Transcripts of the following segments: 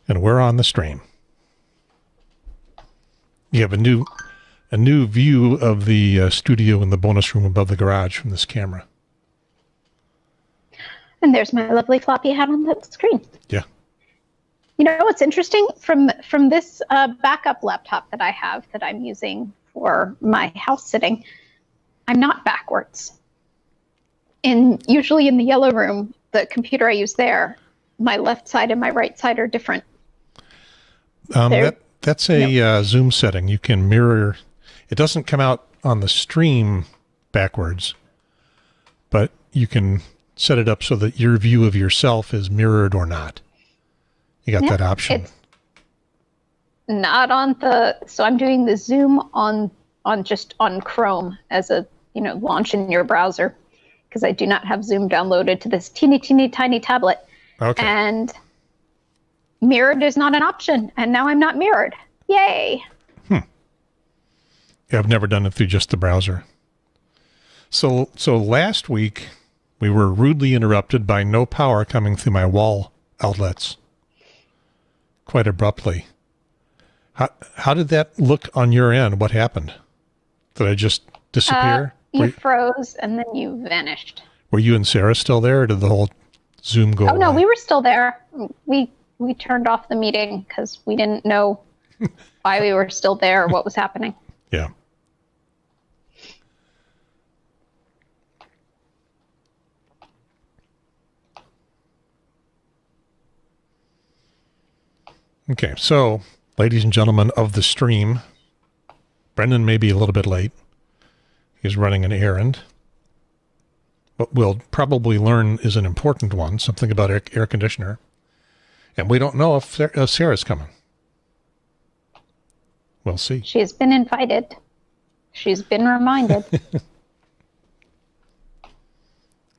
And we're on the stream. You have a new view of the studio in the bonus room above the garage from this camera. And there's my lovely floppy hat on the screen. Yeah. You know what's interesting? From this backup laptop that I have that I'm using for my house sitting, I'm not backwards. Usually in the yellow room, the computer I use there, my left side and my right side are different. That's a zoom setting. You can mirror. It doesn't come out on the stream backwards, but you can set it up so that your view of yourself is mirrored or not. You got that option. It's not on so I'm doing the zoom on Chrome as a, launch in your browser, because I do not have Zoom downloaded to this teeny tiny tablet. Okay. And mirrored is not an option, and now I'm not mirrored. Yay. Yeah, I've never done it through just the browser. So last week we were rudely interrupted by no power coming through my wall outlets quite abruptly. How did that look on your end? What happened? Did I just disappear? You froze and then you vanished. Were you and Sarah still there, or did the whole Zoom go away? No, we were still there. We turned off the meeting because we didn't know why we were still there or what was happening. Yeah. Okay, so, ladies and gentlemen of the stream, Breandan may be a little bit late. He's running an errand. What we'll probably learn is an important one, something about air conditioner. And we don't know if Sarah's coming. We'll see. She's been invited. She's been reminded.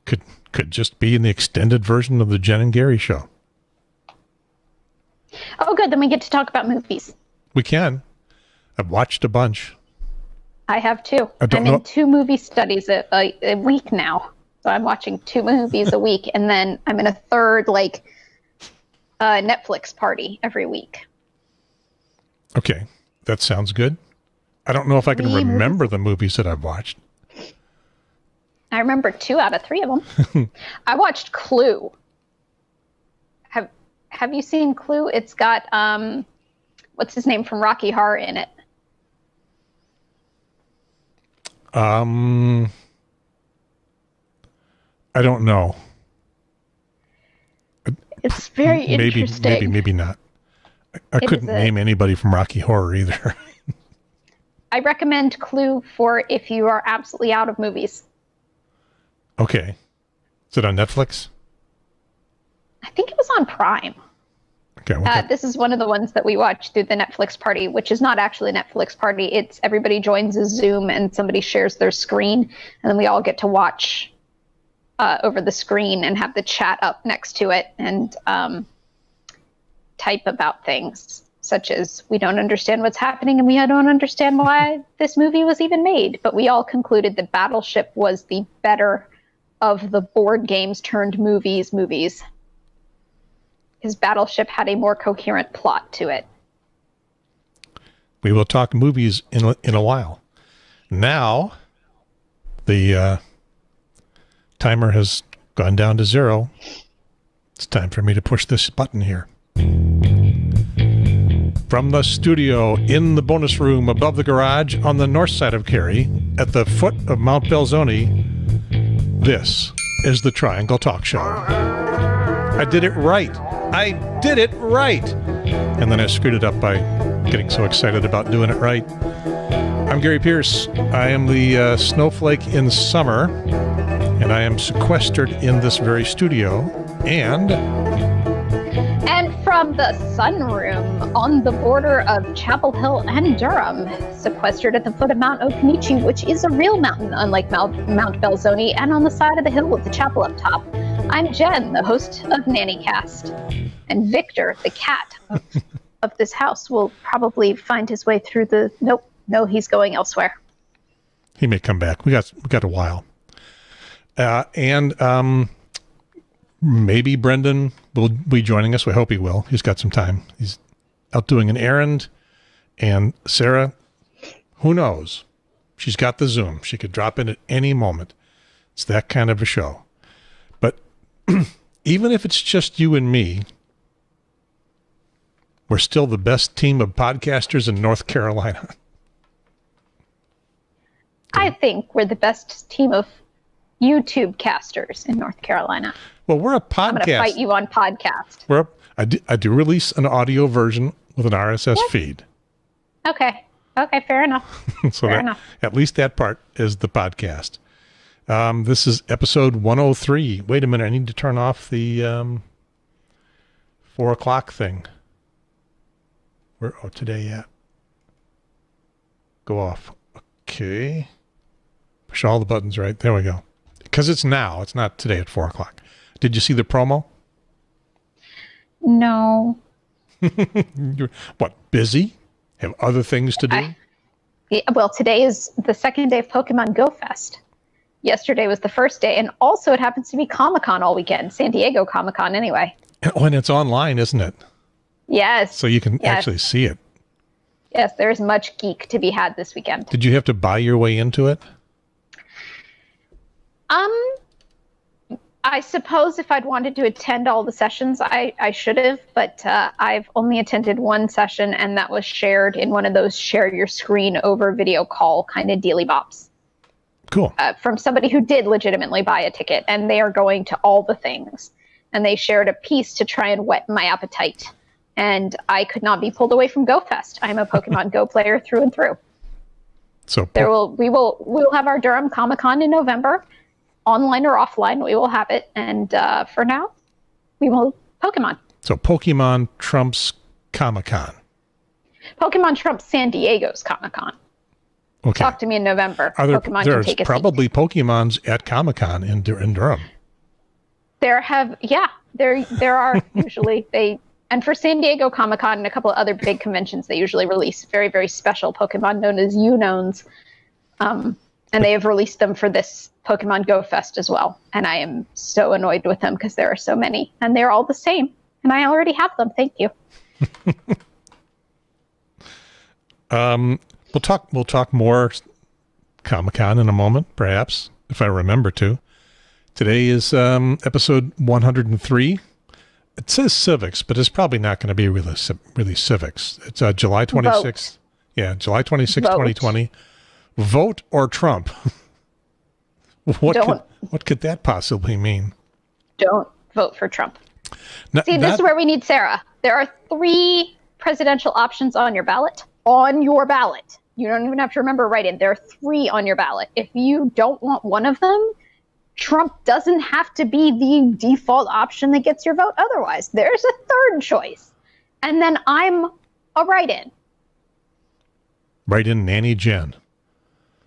Could just be in the extended version of the Jen and Gary show. Oh, good. Then we get to talk about movies. We can. I've watched a bunch. I have too. I'm in 2 movie studies a week now. So I'm watching 2 movies a week, and then I'm in a third Netflix party every week. Okay, that sounds good. I don't know if I can remember the movies that I've watched. I remember 2 out of 3 of them. I watched Clue. Have you seen Clue? It's got what's his name from Rocky Horror in it. I don't know. It's very interesting. Maybe not. I couldn't name anybody from Rocky Horror either. I recommend Clue for if you are absolutely out of movies. Okay. Is it on Netflix? I think it was on Prime. Okay. This is one of the ones that we watched through the Netflix party, which is not actually a Netflix party. It's everybody joins a Zoom and somebody shares their screen, and then we all get to watch over the screen and have the chat up next to it and type about things such as, we don't understand what's happening and we don't understand why this movie was even made. But we all concluded that Battleship was the better of the board games turned movies. His Battleship had a more coherent plot to it. We will talk movies in a while. Now, the timer has gone down to 0. It's time for me to push this button here. From the studio in the bonus room above the garage on the north side of Cary, at the foot of Mount Belzoni, this is the Triangle Talk Show. I did it right. And then I screwed it up by getting so excited about doing it right. I'm Gary Pierce. I am the snowflake in summer, and I am sequestered in this very studio. And from the sunroom on the border of Chapel Hill and Durham, sequestered at the foot of Mount Okinichi, which is a real mountain, unlike Mount Belzoni, and on the side of the hill with the chapel up top, I'm Jen, the host of NannyCast. And Victor, the cat of this house, will probably find his way through the... No, he's going elsewhere. He may come back. We got a while. Maybe Breandan will be joining us. We hope he will. He's got some time. He's out doing an errand. And Sarah, who knows? She's got the Zoom. She could drop in at any moment. It's that kind of a show. But even if it's just you and me, we're still the best team of podcasters in North Carolina. I think we're the best team of YouTube casters in North Carolina. Well, we're a podcast. I'm going to fight you on podcast. I do release an audio version with an RSS feed. Okay, fair enough. So fair enough. At least that part is the podcast. This is episode 103. Wait a minute, I need to turn off the 4 o'clock thing. Where today at? Go off. Okay. Push all the buttons right. There we go. Because it's now. It's not today at 4 o'clock. Did you see the promo? No. You're, what, busy? Have other things to do? Well, today is the second day of Pokemon Go Fest. Yesterday was the first day, and also it happens to be Comic-Con all weekend. San Diego Comic-Con anyway. And it's online, isn't it? Yes. So you can actually see it. Yes, there's much geek to be had this weekend. Did you have to buy your way into it? I suppose if I'd wanted to attend all the sessions, I should have, but I've only attended one session, and that was shared in one of those share your screen over video call kind of dealy bops. Cool. From somebody who did legitimately buy a ticket, and they are going to all the things. And they shared a piece to try and whet my appetite. And I could not be pulled away from GoFest. I'm a Pokemon Go player through and through. So we will have our Durham Comic-Con in November, online or offline. We will have it, and for now, we will Pokemon. So Pokemon trumps Comic-Con. Pokemon trumps San Diego's Comic-Con. Okay. Talk to me in November. Pokemon can take a probably seat. Pokemons at Comic-Con in Durham. There are usually and for San Diego Comic-Con and a couple of other big conventions, they usually release very, very special Pokemon known as Unowns. And they have released them for this Pokemon Go Fest as well. And I am so annoyed with them because there are so many. And they're all the same. And I already have them. Thank you. We'll talk more Comic-Con in a moment, perhaps, if I remember to. Today is episode 103. It says civics, but it's probably not going to be really civics. It's July 26th. Vote. Yeah, July 26th, 2020. Vote or Trump? What could that possibly mean? Don't vote for Trump. Now, this is where we need Sarah. There are 3 presidential options on your ballot. On your ballot. You don't even have to remember write-in. There are 3 on your ballot. If you don't want one of them, Trump doesn't have to be the default option that gets your vote otherwise. There's a 3rd choice. And then I'm a write-in. Write-in NannyJen.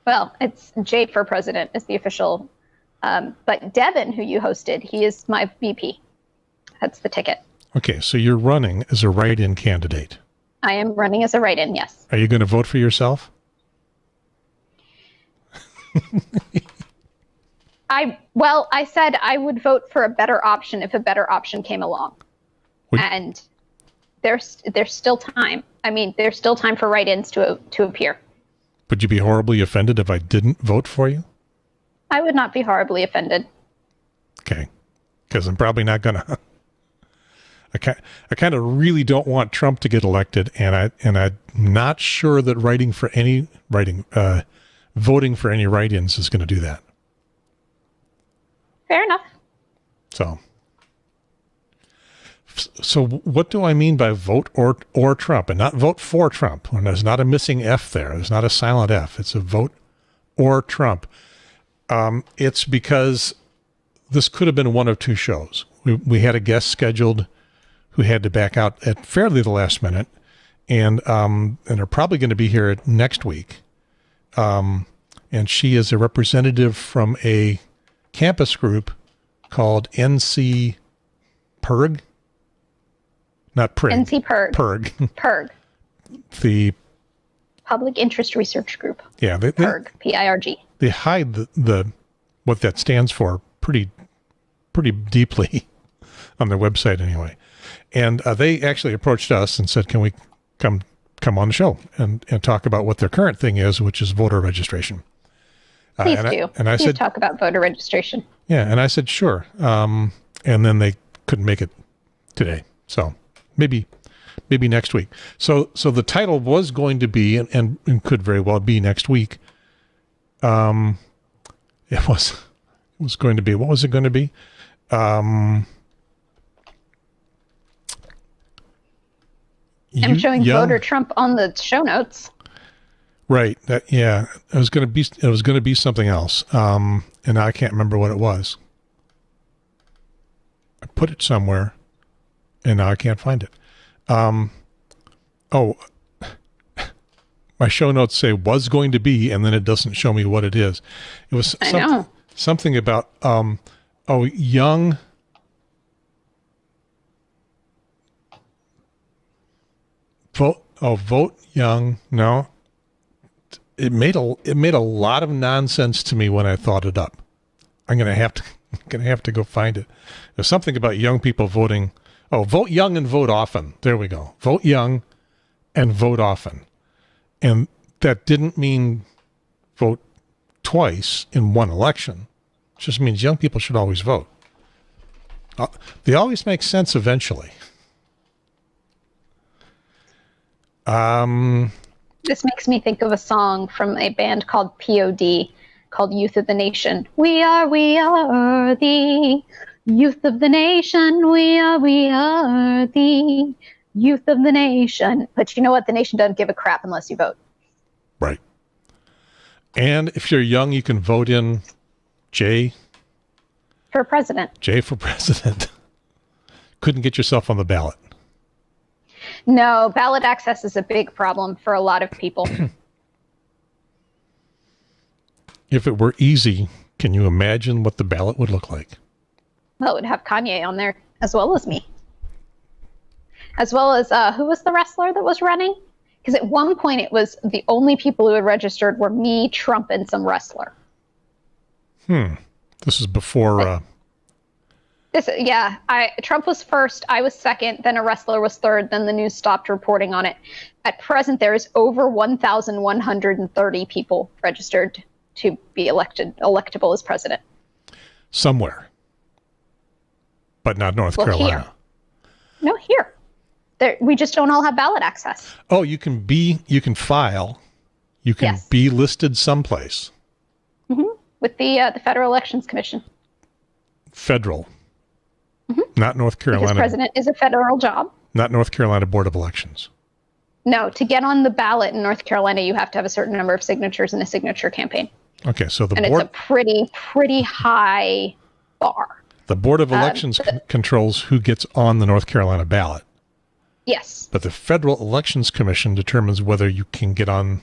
Well, it's J for president is the official. But Devin, who you hosted, he is my VP. That's the ticket. Okay, so you're running as a write-in candidate. I am running as a write-in, yes. Are you going to vote for yourself? I said I would vote for a better option if a better option came along. And there's still time. I mean, there's still time for write-ins to appear. Would you be horribly offended if I didn't vote for you? I would not be horribly offended. Okay. Because I'm probably not going to. I kind of really don't want Trump to get elected, and I'm not sure that voting for any write-ins is going to do that. Fair enough. So what do I mean by vote or Trump, and not vote for Trump? And there's not a missing F there. There's not a silent F. It's a vote or Trump. It's because this could have been one of 2 shows. We had a guest scheduled who had to back out at fairly the last minute, and are probably going to be here next week. And she is a representative from a campus group called NC PIRG. Not PRIG. NC PIRG. PIRG. PIRG. The Public Interest Research Group. Yeah. PIRG. PIRG. They hide the what that stands for pretty deeply. on their website anyway. And they actually approached us and said, can we come on the show and talk about what their current thing is, which is voter registration. Please do. I Please said, talk about voter registration. Yeah, and I said, sure. And then they couldn't make it today. So maybe next week. So the title was going to be, and could very well be next week. It was going to be, what was it going to be? I'm showing voter Trump on the show notes. Right. It was going to be something else. And I can't remember what it was. I put it somewhere and now I can't find it. My show notes say was going to be, and then it doesn't show me what it is. It was something about, young. Vote young. No. It made a lot of nonsense to me when I thought it up. I'm gonna have to go find it. There's something about young people voting. Oh, vote young and vote often. There we go. Vote young and vote often. And that didn't mean vote twice in one election. It just means young people should always vote. They always make sense eventually. This makes me think of a song from a band called POD, called Youth of the Nation. We are the youth of the nation. We are the youth of the nation. But you know what? The nation doesn't give a crap unless you vote. Right. And if you're young, you can vote in J. For president. J for president. Couldn't get yourself on the ballot. No, ballot access is a big problem for a lot of people. If it were easy, can you imagine what the ballot would look like? Well, it would have Kanye on there, as well as me. As well as, who was the wrestler that was running? Because at one point it was the only people who had registered were me, Trump, and some wrestler. This is before... Trump was first, I was second, then a wrestler was third, then the news stopped reporting on it. At present, there is over 1,130 people registered to be electable as president. Somewhere. But not North Carolina. Here. No, here. We just don't all have ballot access. Oh, you can file, you can be listed someplace. Mm-hmm. With the Federal Elections Commission. Federal. Not North Carolina. Because president is a federal job. Not North Carolina Board of Elections. No, to get on the ballot in North Carolina, you have to have a certain number of signatures in a signature campaign. Okay, so it's a pretty high bar. The Board of Elections controls who gets on the North Carolina ballot. Yes. But the Federal Elections Commission determines whether you can get on.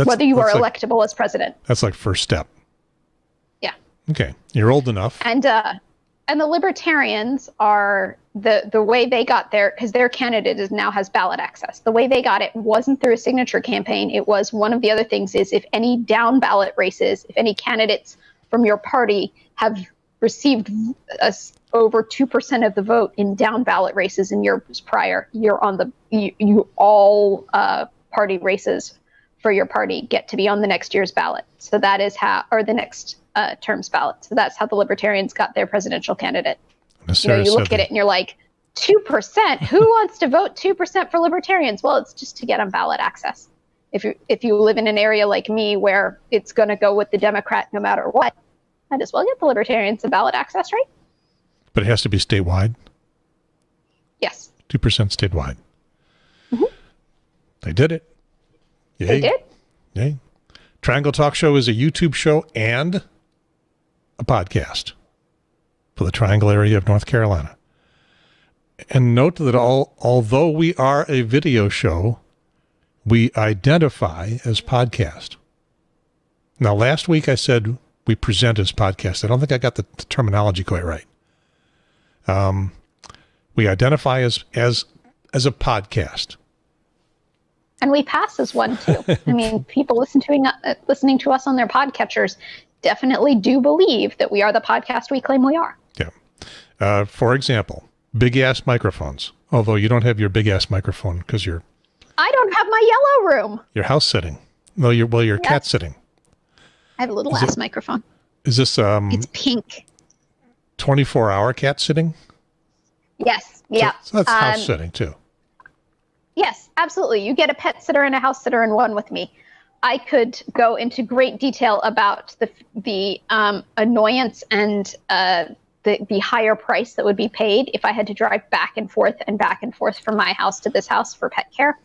Whether you are electable as president. That's like first step. Yeah. Okay, you're old enough. And the Libertarians are the way they got there, because their candidate now has ballot access. The way they got it wasn't through a signature campaign. It was one of the other things is if any down ballot races, if any candidates from your party have received over 2% of the vote in down ballot races in years prior, you're on all party races for your party get to be on the next year's ballot. So that is or the next term's ballot. So that's how the Libertarians got their presidential candidate. You look at it and you're like, 2%? Who wants to vote 2% for Libertarians? Well, it's just to get on ballot access. If you live in an area like me where it's going to go with the Democrat no matter what, might as well get the Libertarians the ballot access, right? But it has to be statewide? Yes. 2% statewide. Mm-hmm. They did it. Yay. They did? Yay. Triangle Talk Show is a YouTube show and a podcast for the Triangle area of North Carolina. And note that although we are a video show, we identify as podcast. Now, last week I said we present as podcast. I don't think I got the terminology quite right. We identify as a podcast. And we pass as one, too. I mean, people listening to us on their podcatchers definitely do believe that we are the podcast we claim we are. Yeah. For example, big ass microphones. Although you don't have your big ass microphone because I don't have my yellow room. you're house sitting. No, you're cat sitting. I have a little ass microphone. Is this It's pink. 24-hour cat sitting? Yes. Yeah. So that's house sitting too. Yes, absolutely. You get a pet sitter and a house sitter in one with me. I could go into great detail about the annoyance and the higher price that would be paid if I had to drive back and forth from my house to this house for pet care,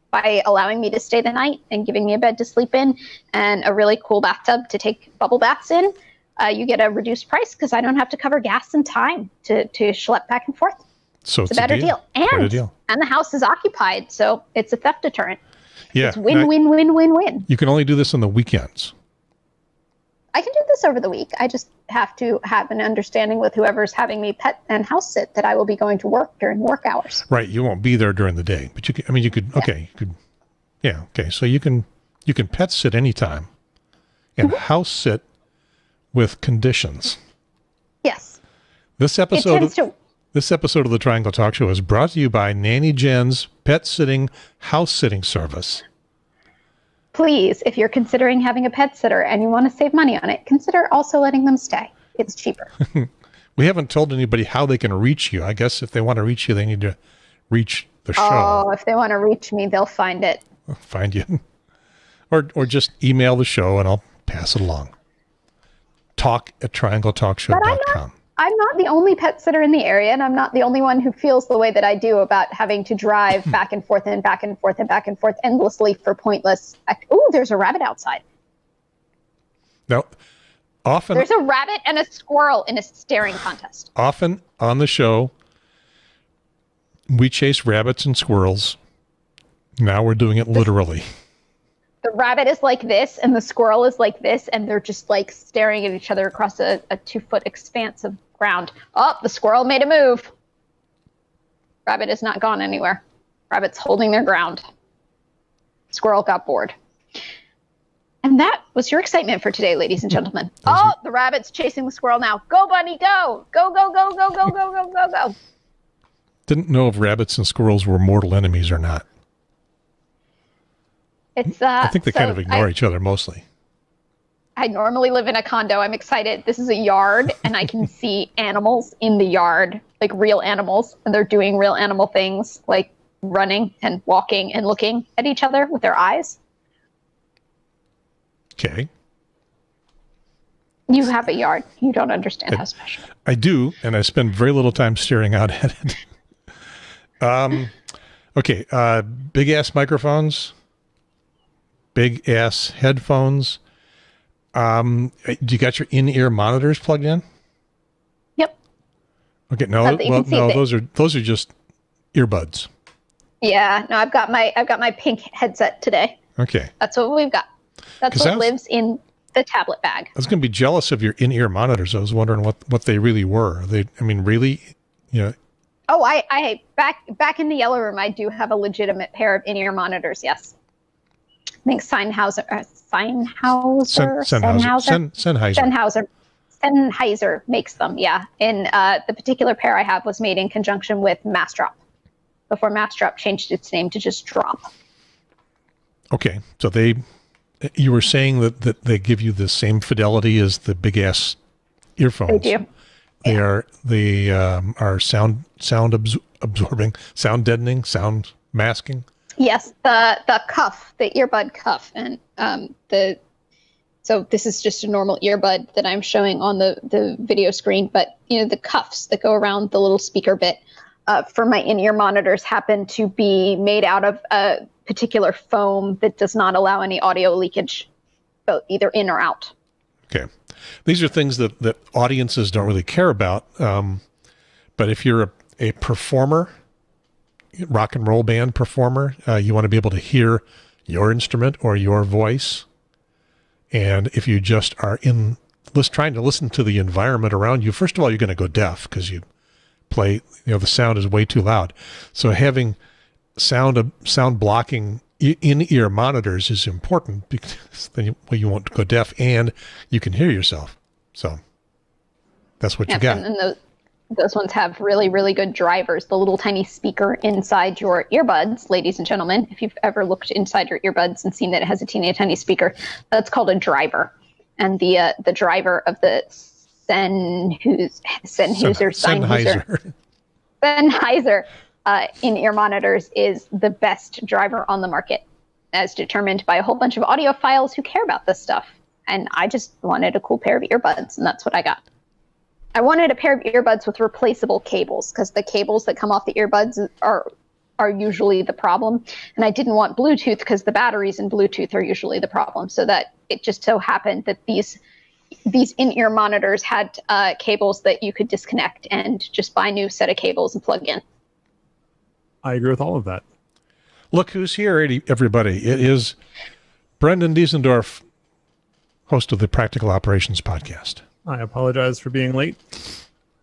by allowing me to stay the night and giving me a bed to sleep in and a really cool bathtub to take bubble baths in. You get a reduced price because I don't have to cover gas and time to schlep back and forth. So It's a better deal. And the house is occupied, so it's a theft deterrent. Yeah. It's win. You can only do this on the weekends. I can do this over the week. I just have to have an understanding with whoever's having me pet and house sit that I will be going to work during work hours. Right. You won't be there during the day, but you could, okay. So you can pet sit anytime and house sit with conditions. Yes. This episode of the Triangle Talk Show is brought to you by NannyJen's pet sitting house sitting service. Please, if you're considering having a pet sitter and you want to save money on it, consider also letting them stay. It's cheaper. We haven't told anybody how they can reach you. I guess if they want to reach you, they need to reach the show. Oh, if they want to reach me, they'll find it. Find you. Or just email the show and I'll pass it along. talk@triangletalkshow.com. I'm not the only pet sitter in the area, and I'm not the only one who feels the way that I do about having to drive back and forth and back and forth and back and forth endlessly for pointless. Oh, there's a rabbit outside. Now, often there's a rabbit and a squirrel in a staring contest. Often on the show, we chase rabbits and squirrels. Now we're doing it literally. The rabbit is like this, and the squirrel is like this, and they're just like staring at each other across a 2-foot expanse of ground. Oh, the squirrel made a move. Rabbit is not gone anywhere. Rabbit's holding their ground. Squirrel got bored. And that was your excitement for today, ladies and gentlemen. Oh, the rabbit's chasing the squirrel now. Go, bunny, go. Go, go, go, go, go, go, go, go, go. Didn't know if rabbits and squirrels were mortal enemies or not. I think they kind of ignore each other mostly. I normally live in a condo. I'm excited. This is a yard, and I can see animals in the yard, like real animals, and they're doing real animal things, like running and walking and looking at each other with their eyes. Okay. You have a yard. You don't understand how special. I do, and I spend very little time staring out at it. Okay. Big ass microphones. Big ass headphones. Do you got your in-ear monitors plugged in? Yep. Okay. No, those are just earbuds. Yeah. No, I've got my pink headset today. Okay. That's what we've got. That's what lives in the tablet bag. I was going to be jealous of your in-ear monitors. I was wondering what they really were. Really, you know. Oh, I back in the yellow room, I do have a legitimate pair of in-ear monitors. Yes. I think Sennheiser makes them. Yeah. And the particular pair I have was made in conjunction with Massdrop before Massdrop changed its name to just Drop. Okay. So you were saying that they give you the same fidelity as the big ass earphones. They do. They are sound absorbing, sound deadening, sound masking. Yes, the cuff, the earbud cuff, and so this is just a normal earbud that I'm showing on the video screen, but the cuffs that go around the little speaker bit for my in-ear monitors happen to be made out of a particular foam that does not allow any audio leakage, both either in or out. Okay, these are things that audiences don't really care about, but if you're a performer, rock and roll band performer, you want to be able to hear your instrument or your voice. And if you just are trying to listen to the environment around you, first of all, you're going to go deaf because you play, the sound is way too loud. So having sound blocking in-ear monitors is important because then you won't go deaf and you can hear yourself. So that's what you got. Those ones have really, really good drivers. The little tiny speaker inside your earbuds, ladies and gentlemen, if you've ever looked inside your earbuds and seen that it has a teeny tiny speaker, that's called a driver. And the driver of the Sennheiser in-ear monitors is the best driver on the market, as determined by a whole bunch of audiophiles who care about this stuff. And I just wanted a cool pair of earbuds, and that's what I got. I wanted a pair of earbuds with replaceable cables, because the cables that come off the earbuds are usually the problem. And I didn't want Bluetooth because the batteries in Bluetooth are usually the problem. So that it just so happened that these in-ear monitors had cables that you could disconnect and just buy a new set of cables and plug in. I agree with all of that. Look who's here, everybody. It is Breandan Diesendorf, host of the Practical Operations Podcast. I apologize for being late.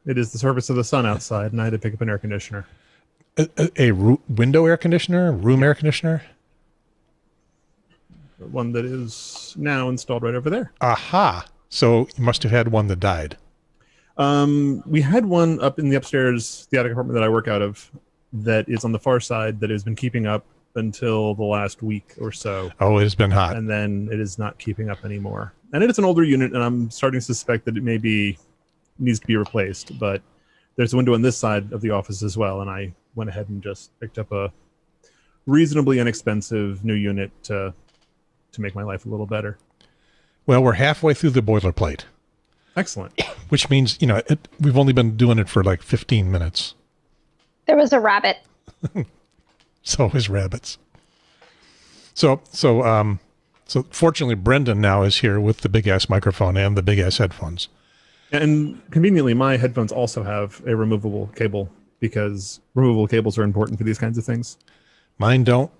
It is the surface of the sun outside, and I had to pick up an air conditioner. A window air conditioner? Room air conditioner? One that is now installed right over there. Aha. So you must have had one that died. We had one up in the upstairs, the attic apartment that I work out of, that is on the far side that has been keeping up until the last week or so. Oh, it has been hot. And then it is not keeping up anymore. And it is an older unit, and I'm starting to suspect that it needs to be replaced. But there's a window on this side of the office as well, and I went ahead and just picked up a reasonably inexpensive new unit to make my life a little better. Well, we're halfway through the boilerplate. Excellent. Which means, we've only been doing it for like 15 minutes. There was a rabbit. So is rabbits. So fortunately, Breandan now is here with the big ass microphone and the big ass headphones. And conveniently, my headphones also have a removable cable, because removable cables are important for these kinds of things. Mine don't.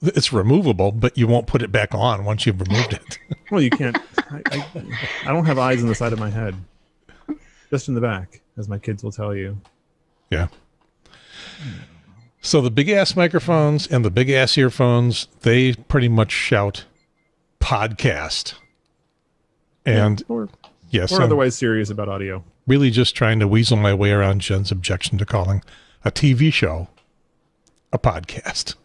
It's removable, but you won't put it back on once you've removed it. Well, you can't. I don't have eyes on the side of my head, just in the back, as my kids will tell you. Yeah. So the big ass microphones and the big ass earphones, they pretty much shout podcast. And or yes, otherwise serious about audio. Really just trying to weasel my way around Jen's objection to calling a TV show a podcast.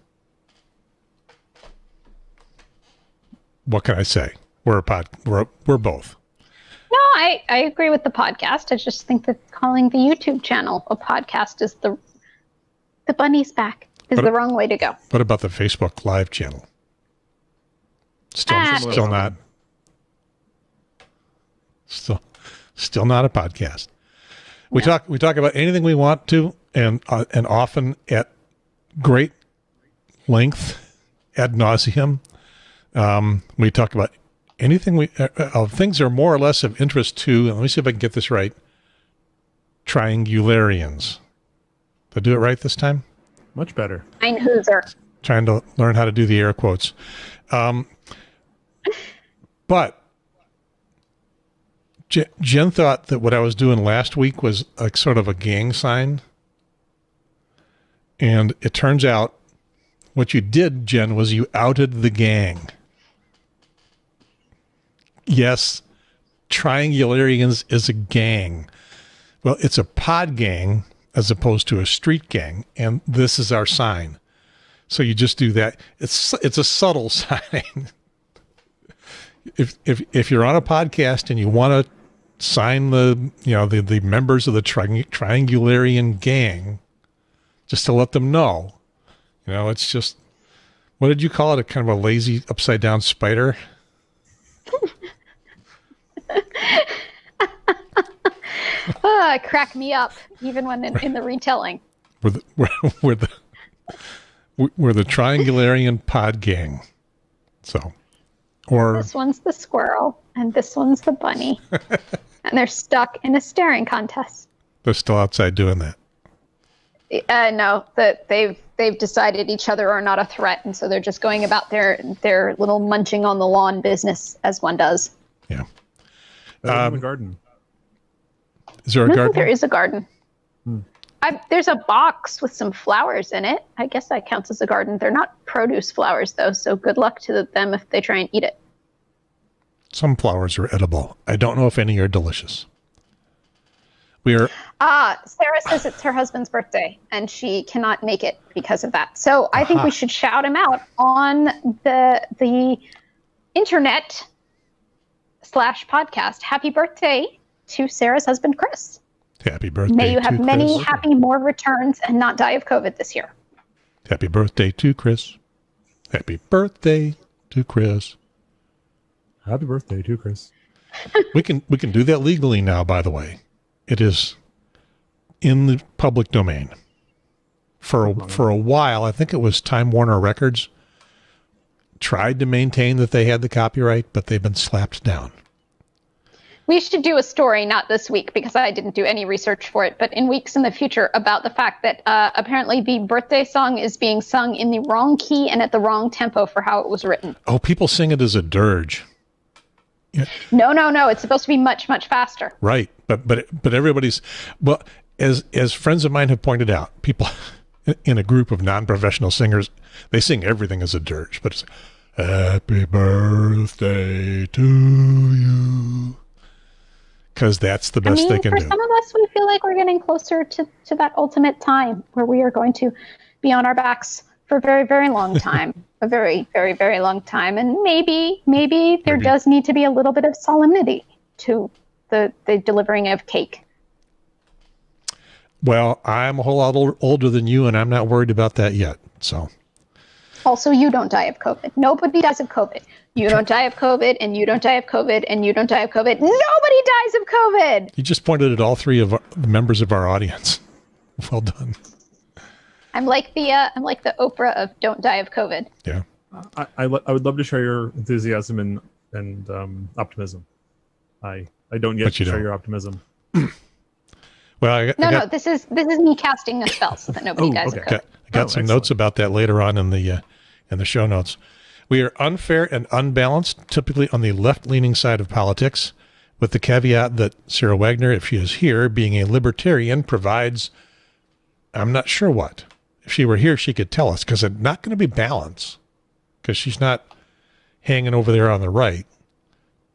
What can I say? We're both. No, I agree with the podcast. I just think that calling the YouTube channel a podcast is the bunny's back is the wrong way to go. What about the Facebook Live channel? Still not. Still not a podcast. We talk about anything we want to, and often at great length, ad nauseum. We talk about anything things are more or less of interest to, and let me see if I can get this right, triangularians. Did I do it right this time? Much better. Einhooser. Trying to learn how to do the air quotes. But Jen thought that what I was doing last week was like sort of a gang sign. And it turns out what you did, Jen, was you outed the gang. Yes, Triangularians is a gang. Well, it's a pod gang as opposed to a street gang, and this is our sign. So you just do that. It's a subtle sign. If you're on a podcast and you want to sign the members of the Triangularian gang, just to let them know, it's just, what did you call it? A kind of a lazy upside down spider. Crack me up, even when in the retelling. We're the Triangularian pod gang. So, or this one's the squirrel and this one's the bunny, and they're stuck in a staring contest. They're still outside doing that. No, that they've decided each other are not a threat, and so they're just going about their little munching on the lawn business as one does. Yeah. The garden. Is there a garden? There is a garden. There's a box with some flowers in it. I guess that counts as a garden. They're not produce flowers, though, so good luck to them if they try and eat it. Some flowers are edible. I don't know if any are delicious. Sarah says it's her husband's birthday, and she cannot make it because of that. So I think we should shout him out on the internet /podcast. Happy birthday to Sarah's husband, Chris. Happy birthday. May you have many Chris. happy more returns and not die of COVID this year. Happy birthday to Chris. Happy birthday to Chris. Happy birthday to Chris. We can do that legally now, by the way. It is in the public domain. For a while, I think it was Time Warner Records tried to maintain that they had the copyright, but they've been slapped down. We should do a story, not this week, because I didn't do any research for it, but in weeks in the future about the fact that apparently the birthday song is being sung in the wrong key and at the wrong tempo for how it was written. Oh, people sing it as a dirge. Yeah. No. It's supposed to be much, much faster. Right. But everybody's, well, as friends of mine have pointed out, people in a group of non-professional singers, they sing everything as a dirge, but it's happy birthday to you. Because that's the best they can for do. Some of us, we feel like we're getting closer to that ultimate time where we are going to be on our backs for a very, very long time. A very, very, very long time. And maybe there does need to be a little bit of solemnity to the delivering of cake. Well, I'm a whole lot older than you, and I'm not worried about that yet. So. Also, you don't die of COVID. Nobody dies of COVID. You don't die of COVID, and you don't die of COVID, and you don't die of COVID. Nobody dies of COVID. You just pointed at all three of the members of our audience. Well done. I'm like the Oprah of "Don't die of COVID." Yeah. I would love to share your enthusiasm and optimism. I don't yet share your optimism. Well, No. This is me casting a spell so that nobody dies of COVID. I got some notes about that later on in the show notes. We are unfair and unbalanced, typically on the left-leaning side of politics, with the caveat that Sarah Wagner, if she is here, being a libertarian, provides, I'm not sure what. If she were here, she could tell us, because it's not going to be balance, because she's not hanging over there on the right.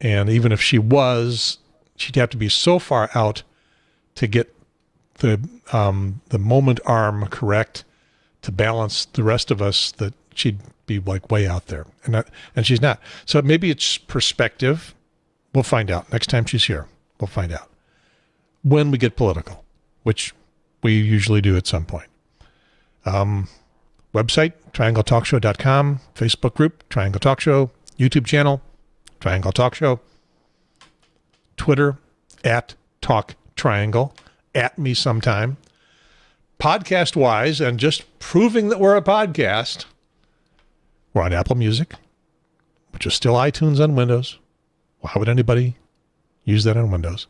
And even if she was, she'd have to be so far out to get the moment arm correct to balance the rest of us that she'd be like way out there, and she's not. So maybe it's perspective. We'll find out next time she's here. We'll find out when we get which we usually do at some point. Website, triangletalkshow.com, Facebook group, Triangle Talk Show, YouTube channel, Triangle Talk Show, Twitter, @TalkTriangle, @me sometime. Podcast-wise, and just proving that we're a podcast, we're on Apple Music, which is still iTunes on Windows. Why would anybody use that on Windows?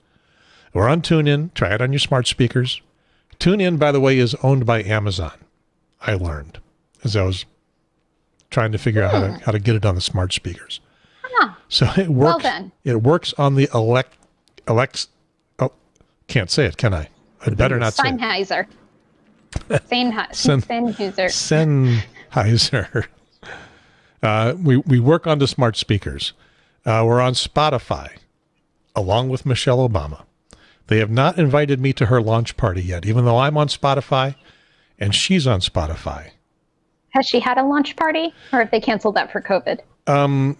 We're on TuneIn. Try it on your smart speakers. TuneIn, by the way, is owned by Amazon. I learned as I was trying to figure out how to get it on the smart speakers. So it works. Well then. It works on the can't say it, can I? I'd better not say it. Sennheiser. We work on the smart speakers. We're on Spotify, along with Michelle Obama. They have not invited me to her launch party yet, even though I'm on Spotify and she's on Spotify. Has she had a launch party, or have they canceled that for COVID?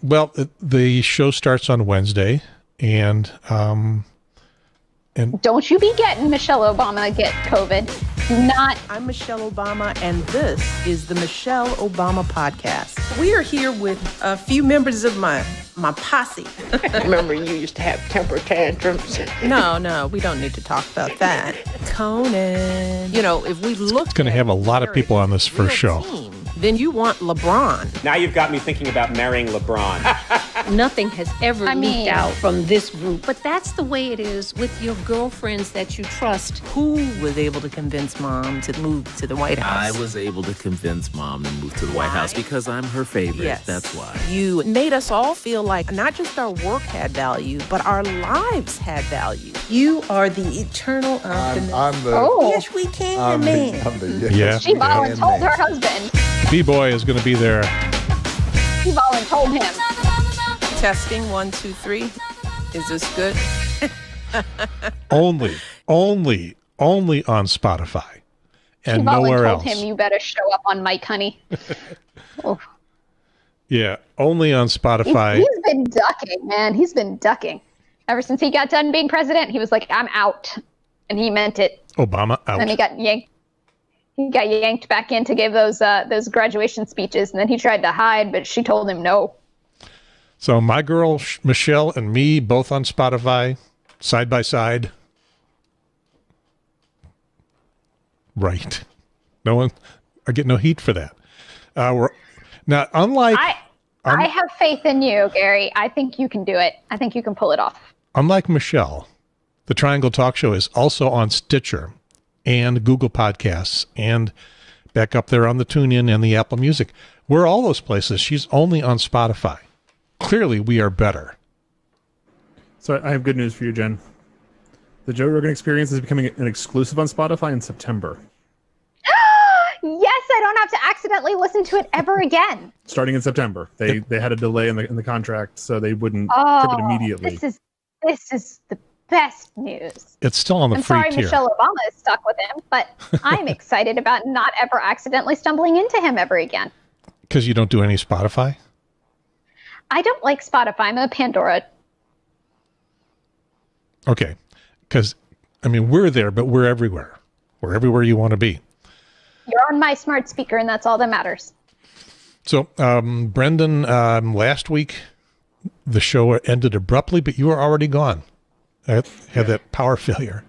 Well, the show starts on Wednesday, and don't you be getting Michelle Obama get COVID. I'm Michelle Obama, and this is the Michelle Obama Podcast. We are here with a few members of my posse. Remember, you used to have temper tantrums. No, we don't need to talk about that. Conan. You know, if we look, it's going to have a lot of people on this first show. Then you want LeBron. Now you've got me thinking about marrying LeBron. Nothing has ever leaked out from this group. But that's the way it is with your girlfriends that you trust. Who was able to convince Mom to move to the White House? I was able to convince Mom to move to the White House because I'm her favorite. Yes. That's why. You made us all feel like not just our work had value, but our lives had value. You are the eternal optimist. Yes, we can, man. Yeah. She voluntold her husband. B-Boy is going to be there. She voluntold him. Testing 1, 2, 3. Is this good? Only only on Spotify and nowhere else. Told him, you better show up on Mike, honey. Oh. Yeah, only on Spotify. He's been ducking, man. He's been ducking. Ever since he got done being president, he was like, I'm out. And he meant it. Obama out. And he got yanked. He got yanked back in to give those graduation speeches, and then he tried to hide, but she told him no. So my girl Michelle and me both on Spotify, side by side. Right. I get no heat for that. We're now unlike. I have faith in you, Gary. I think you can do it. I think you can pull it off. Unlike Michelle, the Triangle Talk Show is also on Stitcher and Google Podcasts and back up there on the TuneIn and the Apple Music. We're all those places. She's only on Spotify. Clearly, we are better. So I have good news for you, Jen. The Joe Rogan Experience is becoming an exclusive on Spotify in September. Yes, I don't have to accidentally listen to it ever again. Starting in September. They had a delay in the contract, so they wouldn't trip it immediately. This is the best news. It's still on the free tier. I'm sorry Michelle Obama is stuck with him, but I'm excited about not ever accidentally stumbling into him ever again. Because you don't do any Spotify? I don't like Spotify. I'm a Pandora. Okay. Because, I mean, we're there, but we're everywhere. We're everywhere you want to be. You're on my smart speaker, and that's all that matters. So, Breandan, last week, the show ended abruptly, but you were already gone. I had that power failure.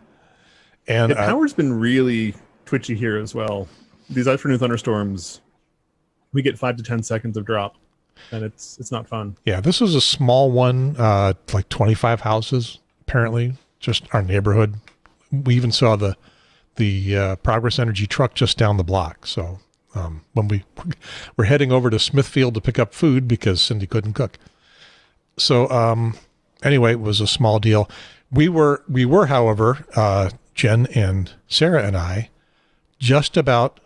And the power's been really twitchy here as well. These afternoon thunderstorms, we get 5 to 10 seconds of drop, and it's not fun. Yeah, this was a small one, like 25 houses, apparently, just our neighborhood. We even saw the Progress Energy truck just down the block. So when we're heading over to Smithfield to pick up food because Cindy couldn't cook. So anyway, it was a small deal. We were, however, Jen and Sarah and I, just about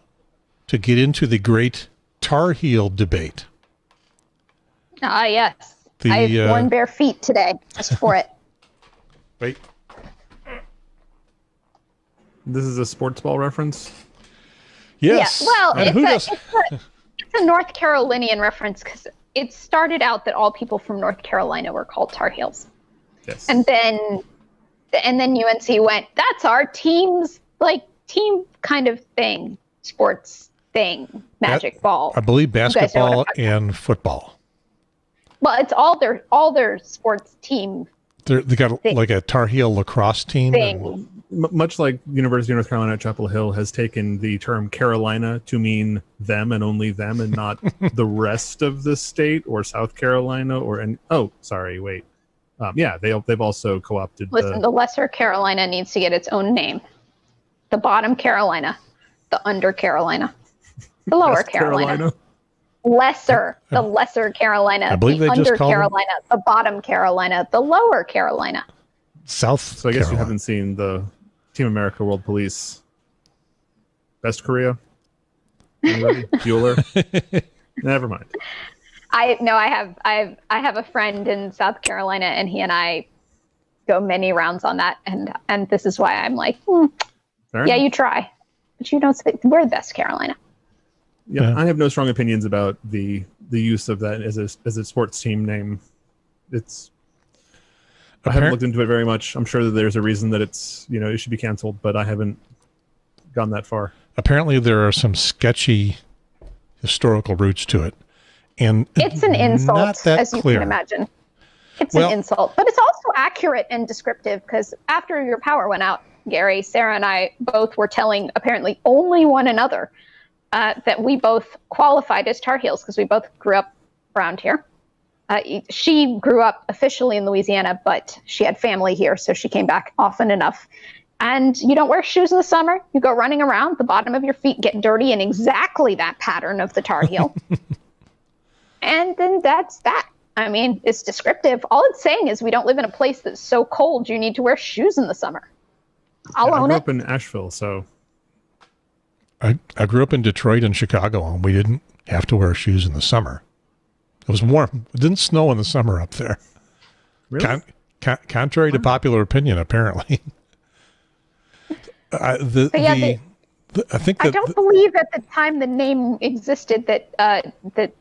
to get into the great Tar Heel debate. Ah, yes. I have worn bare feet today just for it. Wait. This is a sports ball reference? Yes. Yeah, well, it's a North Carolinian reference because it started out that all people from North Carolina were called Tar Heels. Yes. And then UNC went, that's our team's team kind of thing, sports thing, magic ball. I believe basketball and football. Well, it's all their sports team. They got like a Tar Heel lacrosse team. Much like University of North Carolina at Chapel Hill has taken the term Carolina to mean them and only them and not the rest of the state or South Carolina they've also co-opted. Listen, the Lesser Carolina needs to get its own name. The Bottom Carolina, the Under Carolina, the Lower Carolina. The Lesser Carolina, I believe the they Under just called Carolina, the Bottom Carolina, the Lower Carolina. South. So I guess you haven't seen the Team America World Police. Best Korea? Anybody? Bueller? Never mind. I have a friend in South Carolina, and he and I go many rounds on that, and this is why I'm like, you try, but you don't. We're the best Carolina. Yeah, I have no strong opinions about the use of that as a sports team name. I haven't looked into it very much. I'm sure that there's a reason that it should be canceled, but I haven't gone that far. Apparently, there are some sketchy historical roots to it, and it's an insult, as you can imagine. It's an insult, but it's also accurate and descriptive because after your power went out, Gary, Sarah, and I both were telling apparently only one another that we both qualified as Tar Heels because we both grew up around here. She grew up officially in Louisiana, but she had family here, so she came back often enough. And you don't wear shoes in the summer. You go running around, the bottom of your feet get dirty in exactly that pattern of the Tar Heel. And then that's that. I mean, it's descriptive. All it's saying is we don't live in a place that's so cold you need to wear shoes in the summer. I'll own it. I grew up in Asheville, so... I grew up in Detroit and Chicago, and we didn't have to wear shoes in the summer. It was warm. It didn't snow in the summer up there. Really? Contrary to popular opinion, apparently. I think I don't believe at the time the name existed that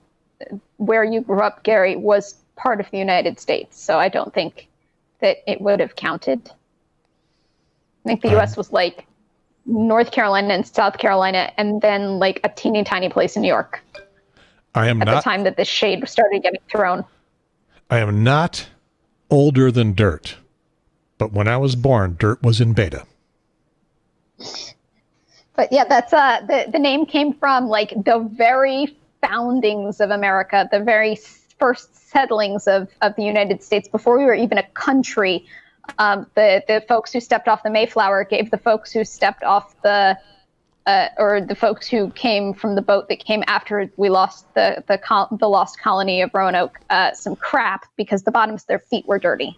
where you grew up, Gary, was part of the United States. So I don't think that it would have counted. I think the U.S. was like North Carolina and South Carolina, and then like a teeny tiny place in New York. The time that this shade started getting thrown. I am not older than dirt, but when I was born, dirt was in beta. But yeah, that's the name came from like the very foundings of America, the very first settlings of the United States before we were even a country. The folks who stepped off the Mayflower gave the folks who stepped off or the folks who came from the boat that came after we lost the lost colony of Roanoke some crap because the bottoms of their feet were dirty.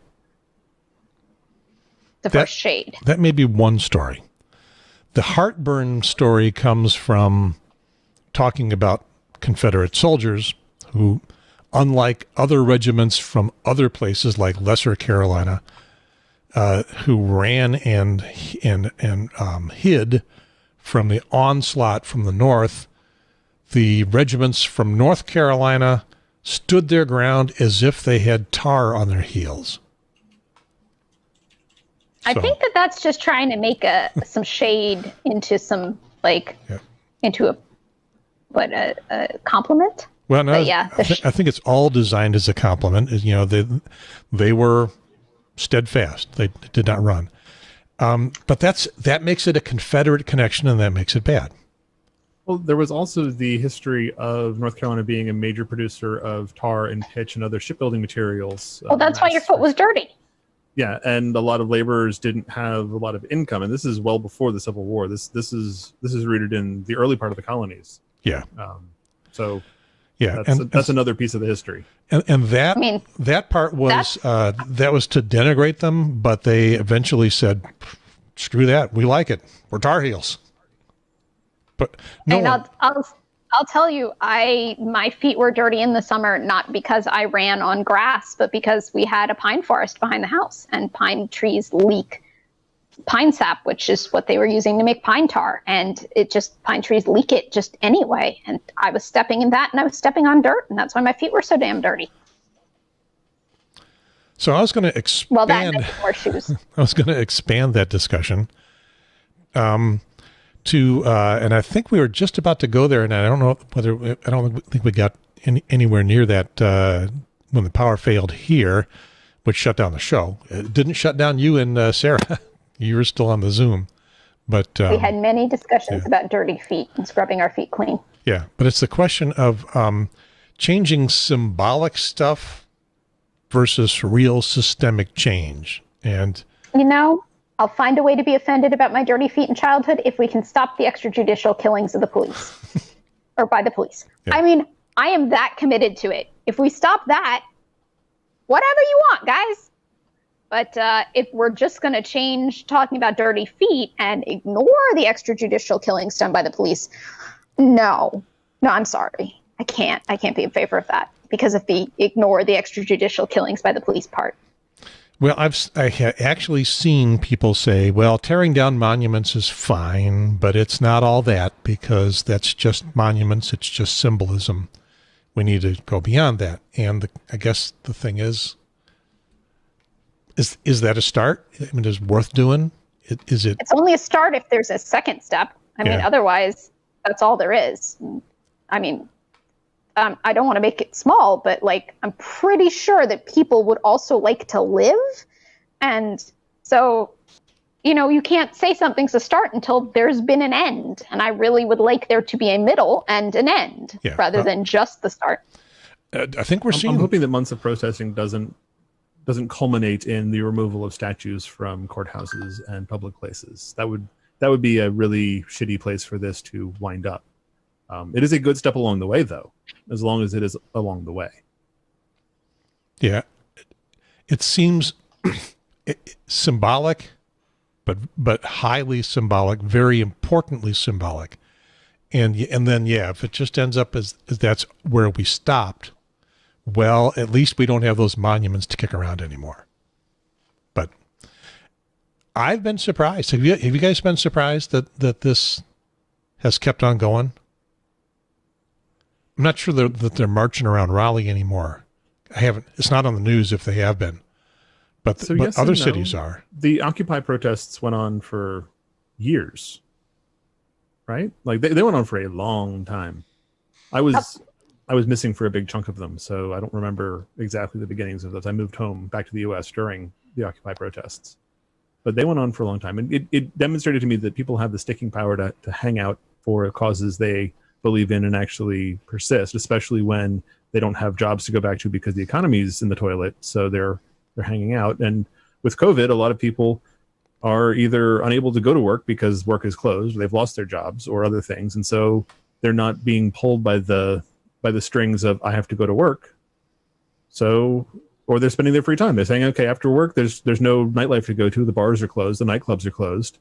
First shade. That may be one story. The heartburn story comes from talking about Confederate soldiers who, unlike other regiments from other places like Lesser Carolina, who ran and hid from the onslaught from the north, the regiments from North Carolina stood their ground as if they had tar on their heels. I think that's just trying to make some shade into some into a compliment. Well, no, yeah, I think it's all designed as a compliment. You know, they were steadfast. They did not run. But that makes it a Confederate connection, and that makes it bad. Well, there was also the history of North Carolina being a major producer of tar and pitch and other shipbuilding materials. Well, that's why your foot was dirty. Yeah, and a lot of laborers didn't have a lot of income, and this is well before the Civil War. This is rooted in the early part of the colonies. Yeah. That's another piece of the history. And that part was that was to denigrate them, but they eventually said, "Screw that, we like it. We're Tar Heels." But I'll tell you, my feet were dirty in the summer, not because I ran on grass, but because we had a pine forest behind the house, and pine trees leak pine sap, which is what they were using to make pine tar. And pine trees leak it just anyway. And I was stepping in that, and I was stepping on dirt, and that's why my feet were so damn dirty. So I was going to expand. Well, that makes more shoes. I was going to expand that discussion. And I think we were just about to go there, and I don't think we got anywhere near that when the power failed here, which shut down the show. It didn't shut down you and Sarah. You were still on the Zoom, but we had many discussions about dirty feet and scrubbing our feet clean. Yeah, but it's the question of changing symbolic stuff versus real systemic change, and I'll find a way to be offended about my dirty feet in childhood if we can stop the extrajudicial killings of the police or by the police. Yeah. I mean, I am that committed to it. If we stop that, whatever you want, guys. But if we're just going to change talking about dirty feet and ignore the extrajudicial killings done by the police, no, I'm sorry. I can't be in favor of that because of the ignore the extrajudicial killings by the police part. Well, I have actually seen people say, well, tearing down monuments is fine, but it's not all that because that's just monuments. It's just symbolism. We need to go beyond that. And I guess the thing is that a start? I mean, is it worth doing? Is it? It's only a start if there's a second step. I mean, otherwise, that's all there is. I mean, I don't want to make it small, but I'm pretty sure that people would also like to live. And so, you can't say something's a start until there's been an end. And I really would like there to be a middle and an end rather than just the start. I think I'm hoping that months of protesting doesn't culminate in the removal of statues from courthouses and public places. That would be a really shitty place for this to wind up. It is a good step along the way, though, as long as it is along the way. Yeah. It seems symbolic, but highly symbolic, very importantly symbolic. And then, if it just ends up as that's where we stopped, well, at least we don't have those monuments to kick around anymore. But I've been surprised. Have you guys been surprised that this has kept on going? I'm not sure that they're marching around Raleigh anymore. It's not on the news if they have been, but yes other and no. cities are. The Occupy protests went on for years, right? Like they went on for a long time. I was missing for a big chunk of them, so I don't remember exactly the beginnings of those. I moved home back to the U.S. during the Occupy protests, but they went on for a long time, and it demonstrated to me that people have the sticking power to hang out for causes they believe in and actually persist, especially when they don't have jobs to go back to because the economy's in the toilet. So they're hanging out. And with COVID, a lot of people are either unable to go to work because work is closed, or they've lost their jobs or other things. And so they're not being pulled by the strings of, I have to go to work. So, or they're spending their free time. They're saying, okay, after work, there's no nightlife to go to. The bars are closed. The nightclubs are closed.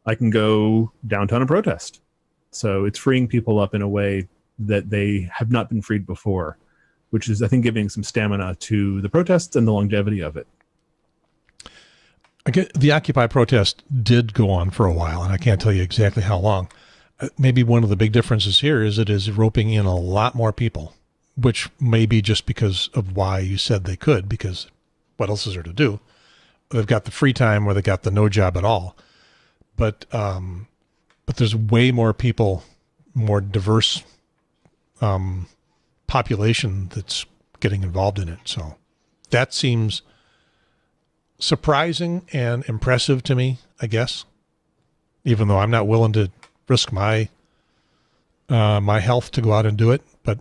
I can go downtown and protest. So it's freeing people up in a way that they have not been freed before, which is, I think, giving some stamina to the protests and the longevity of it. The Occupy protest did go on for a while, and I can't tell you exactly how long. Maybe one of the big differences here is it is roping in a lot more people, which may be just because of why you said they could, because what else is there to do? They've got the free time or they got the no job at all. But there's way more people, more diverse population that's getting involved in it. So that seems surprising and impressive to me, I guess, even though I'm not willing to risk my health to go out and do it. But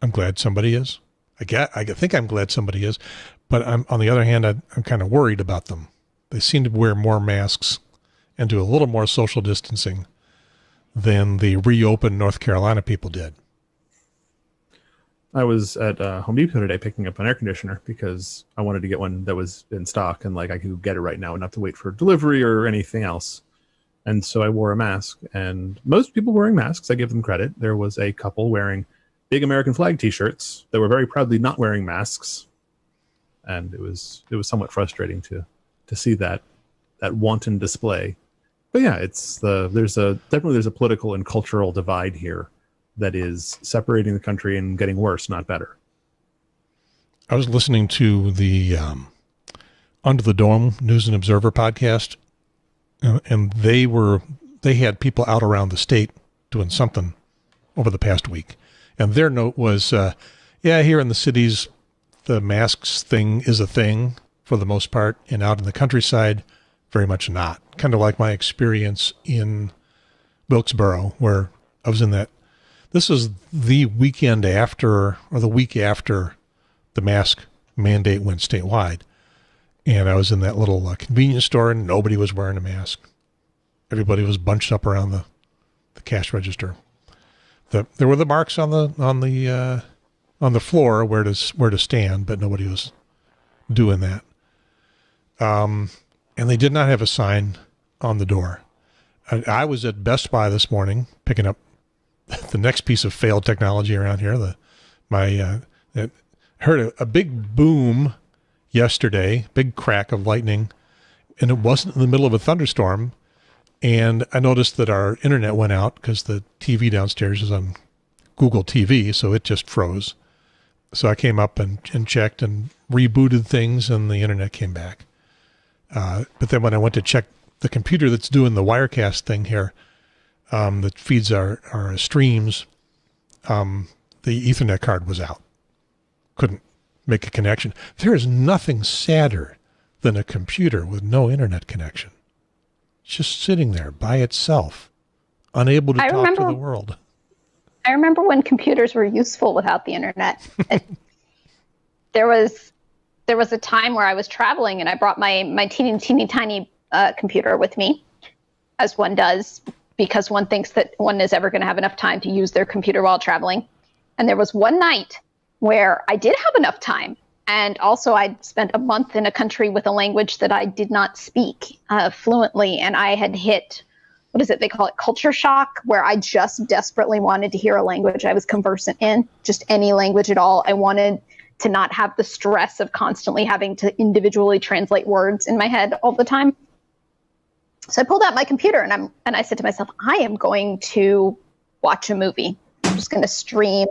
I'm glad somebody is. I think I'm glad somebody is. But on the other hand, I'm kind of worried about them. They seem to wear more masks and do a little more social distancing than the reopened North Carolina people did. I was at Home Depot today picking up an air conditioner because I wanted to get one that was in stock and I could get it right now and not have to wait for delivery or anything else. And so I wore a mask, and most people wearing masks, I give them credit. There was a couple wearing big American flag t-shirts that were very proudly not wearing masks. And it was somewhat frustrating to see that wanton display. But yeah, there's a political and cultural divide here that is separating the country and getting worse, not better. I was listening to the Under the Dome News and Observer podcast, and they had people out around the state doing something over the past week. And their note was, here in the cities, the masks thing is a thing for the most part, and out in the countryside, very much not. Kind of like my experience in Wilkesboro, where I was in that. This is the weekend after, or the week after, the mask mandate went statewide. And I was in that little convenience store, and nobody was wearing a mask. Everybody was bunched up around the cash register. There were the marks on the floor where to stand, but nobody was doing that. And they did not have a sign on the door. I was at Best Buy this morning picking up the next piece of failed technology around here. I heard a big boom yesterday, big crack of lightning, and it wasn't in the middle of a thunderstorm. And I noticed that our internet went out because the TV downstairs is on Google TV, so it just froze. So I came up and checked and rebooted things, and the internet came back. But then when I went to check the computer that's doing the Wirecast thing here, that feeds our streams, the Ethernet card was out. Couldn't make a connection. There is nothing sadder than a computer with no internet connection. It's just sitting there by itself, unable to talk to the world. I remember when computers were useful without the internet. There was a time where I was traveling and I brought my teeny tiny computer with me, as one does, because one thinks that one is ever going to have enough time to use their computer while traveling. And there was one night where I did have enough time. And also I'd spent a month in a country with a language that I did not speak fluently. And I had hit, what is it? They call it culture shock, where I just desperately wanted to hear a language I was conversant in, just any language at all. I wanted to not have the stress of constantly having to individually translate words in my head all the time. So I pulled out my computer and I said to myself, I am going to watch a movie. I'm just going to stream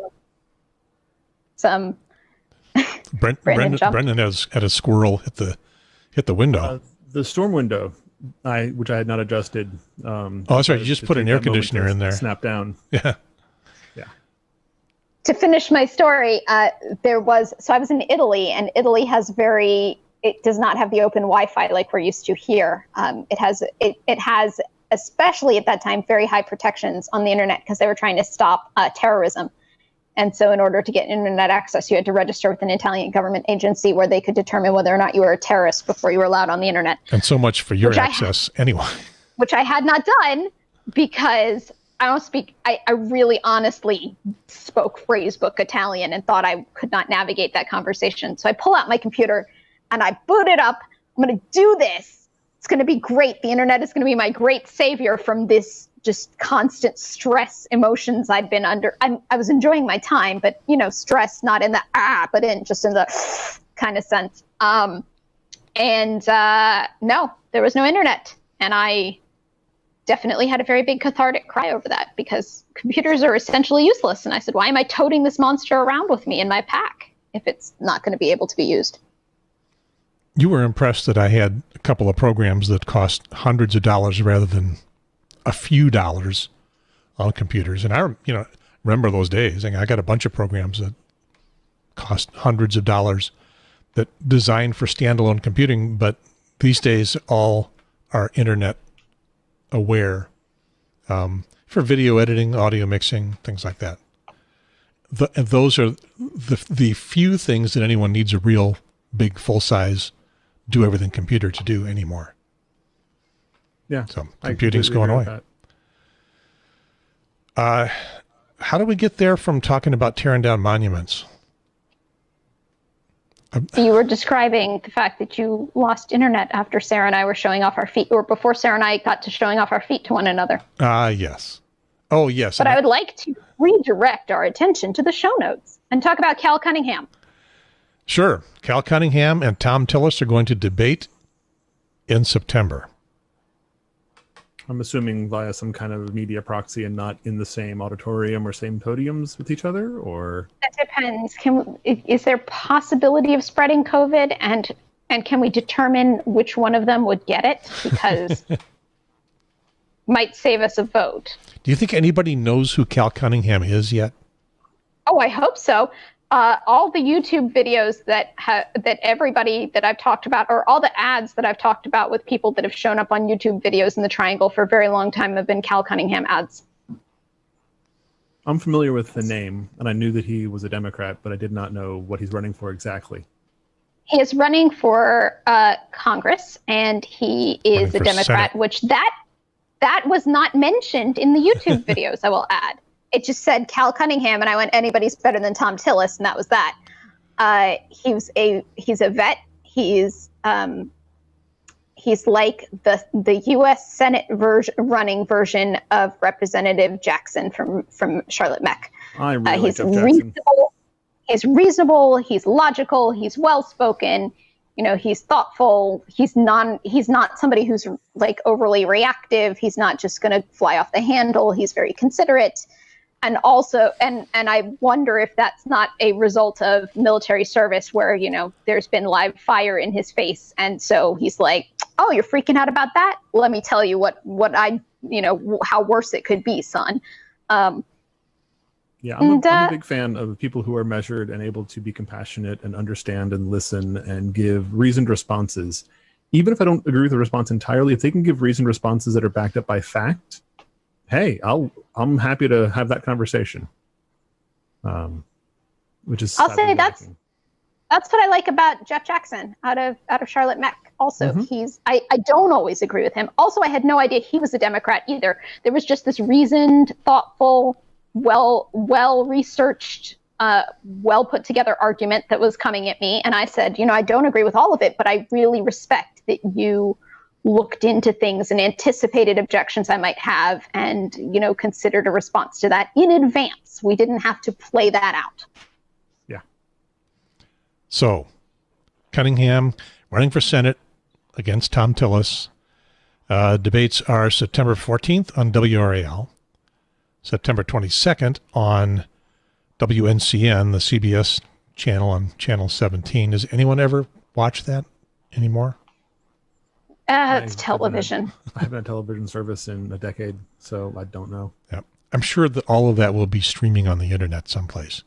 some. Breandan has had a squirrel hit the window. The storm window, which I had not adjusted. That's right. You just put an air conditioner in there. Snap down. Yeah. To finish my story, I was in Italy, and Italy it does not have the open Wi-Fi like we're used to here. It has, especially at that time, very high protections on the internet because they were trying to stop terrorism. And so in order to get internet access, you had to register with an Italian government agency where they could determine whether or not you were a terrorist before you were allowed on the internet. And so much for your access anyway. Which I had not done because I don't speak, I really honestly spoke phrase book Italian and thought I could not navigate that conversation. So I pull out my computer and I boot it up. I'm going to do this. It's going to be great. The internet is going to be my great savior from this just constant stress emotions I'd been under. I was enjoying my time, but stress, not in the but in just in the kind of sense. No, there was no internet. And I definitely had a very big cathartic cry over that because computers are essentially useless. And I said, why am I toting this monster around with me in my pack if it's not going to be able to be used? You were impressed that I had a couple of programs that cost hundreds of dollars rather than a few dollars on computers. And I remember those days. I got a bunch of programs that cost hundreds of dollars that designed for standalone computing, but these days all are internet aware for video editing, audio mixing, things like that. And those are the few things that anyone needs a real big full-size do everything computer to do anymore. Yeah. So computing's going away. How do we get there from talking about tearing down monuments? You were describing the fact that you lost internet after Sarah and I were showing off our feet, or before Sarah and I got to showing off our feet to one another. Yes. Oh, yes. But I would like to redirect our attention to the show notes and talk about Cal Cunningham. Sure. Cal Cunningham and Tom Tillis are going to debate in September. I'm assuming via some kind of media proxy and not in the same auditorium or same podiums with each other, or? That depends. Is there possibility of spreading COVID, and can we determine which one of them would get it? Because might save us a vote. Do you think anybody knows who Cal Cunningham is yet? Oh, I hope so. All the YouTube videos that everybody that I've talked about, or all the ads that I've talked about with people that have shown up on YouTube videos in the Triangle for a very long time have been Cal Cunningham ads. I'm familiar with the name, and I knew that he was a Democrat, but I did not know what he's running for exactly. He is running for Congress, and he is a Democrat, Senate. Which that was not mentioned in the YouTube videos, I will add. It just said Cal Cunningham, and I went, anybody's better than Tom Tillis, and that was that. He's a vet. He's like the U.S. Senate running version of Representative Jackson from Charlotte Meck. I really he's like Jackson. reasonable. He's reasonable. He's logical. He's well spoken. He's thoughtful. He's not somebody who's like overly reactive. He's not just going to fly off the handle. He's very considerate. And also, and I wonder if that's not a result of military service where, there's been live fire in his face. And so he's like, oh, you're freaking out about that? Let me tell you what how worse it could be, son. I'm a big fan of people who are measured and able to be compassionate and understand and listen and give reasoned responses. Even if I don't agree with the response entirely, if they can give reasoned responses that are backed up by fact, hey, I'm happy to have that conversation. Which is, I'll say that's what I like about Jeff Jackson out of Charlotte Meck. Also, I don't always agree with him. Also, I had no idea he was a Democrat either. There was just this reasoned, thoughtful, well researched, well put together argument that was coming at me, and I said, I don't agree with all of it, but I really respect that you looked into things and anticipated objections I might have and, considered a response to that in advance. We didn't have to play that out. Yeah. So, Cunningham running for Senate against Tom Tillis. Debates are September 14th on WRAL, September 22nd on WNCN, the CBS channel on Channel 17. Does anyone ever watch that anymore? It's television. I haven't had television service in a decade, so I don't know. Yeah. I'm sure that all of that will be streaming on the internet someplace.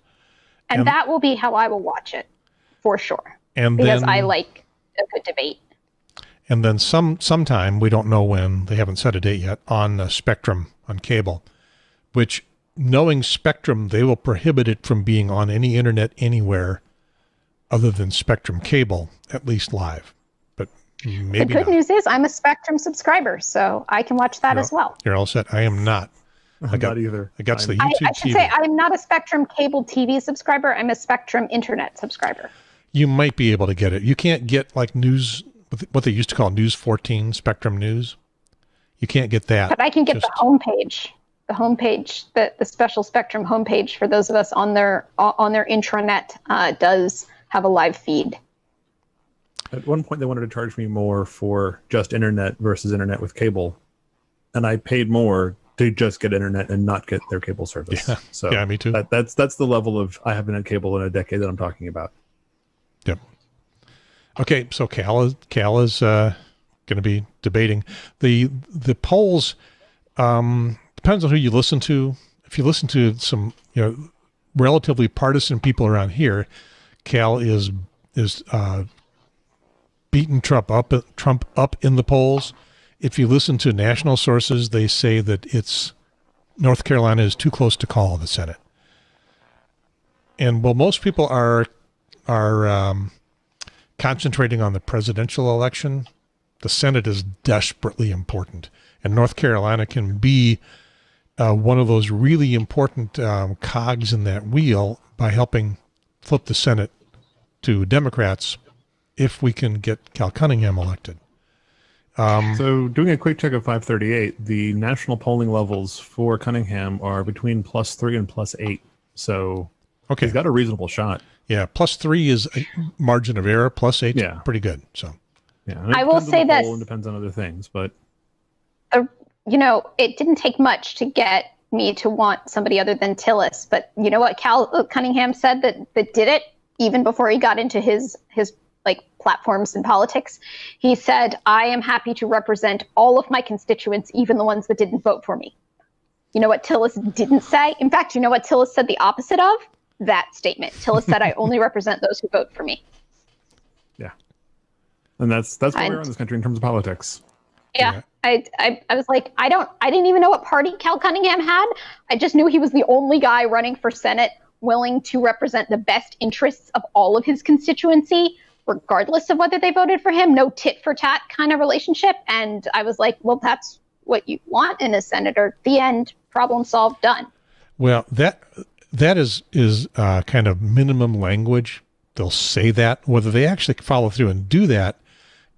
And that will be how I will watch it, for sure. Because I like a good debate. And then sometime, we don't know when, they haven't set a date yet, on Spectrum on cable, which, knowing Spectrum, they will prohibit it from being on any internet anywhere other than Spectrum cable, at least live. But maybe the good news is I'm a Spectrum subscriber, so I can watch that as well. You're all set. I am not. I'm not either. I got the YouTube I should say I'm not a Spectrum cable TV subscriber. I'm a Spectrum internet subscriber. You might be able to get it. You can't get like news, what they used to call News 14, Spectrum News. You can't get that. But I can get the homepage. The special Spectrum homepage for those of us on their intranet does have a live feed. At one point, they wanted to charge me more for just internet versus internet with cable, and I paid more to just get internet and not get their cable service. Yeah, so yeah, me too. That's the level of I haven't had cable in a decade that I'm talking about. Yep. Okay, so Cal is going to be debating the polls. Depends on who you listen to. If you listen to some relatively partisan people around here, Cal is beating Trump up in the polls. If you listen to national sources, they say that North Carolina is too close to call the Senate. And while most people are concentrating on the presidential election, the Senate is desperately important. And North Carolina can be one of those really important cogs in that wheel by helping flip the Senate to Democrats if we can get Cal Cunningham elected. So doing a quick check of 538, the national polling levels for Cunningham are between +3 and +8. So he's got a reasonable shot. Yeah, +3 is a margin of error. +8 is pretty good. So yeah, I will say that it depends on other things, but it didn't take much to get me to want somebody other than Tillis. But you know what Cal Cunningham said that did it even before he got into his platforms in politics. He said, "I am happy to represent all of my constituents, even the ones that didn't vote for me." You know what Tillis didn't say? In fact, you know what Tillis said the opposite of? That statement. Tillis said, "I only represent those who vote for me." Yeah. And that's where we are in this country in terms of politics. Yeah. I was like, I didn't even know what party Cal Cunningham had. I just knew he was the only guy running for Senate willing to represent the best interests of all of his constituency, regardless of whether they voted for him. No tit for tat kind of relationship. And I was like, well, that's what you want in a senator. The end. Problem solved. Done. Well, that is kind of minimum language. They'll say that. Whether they actually follow through and do that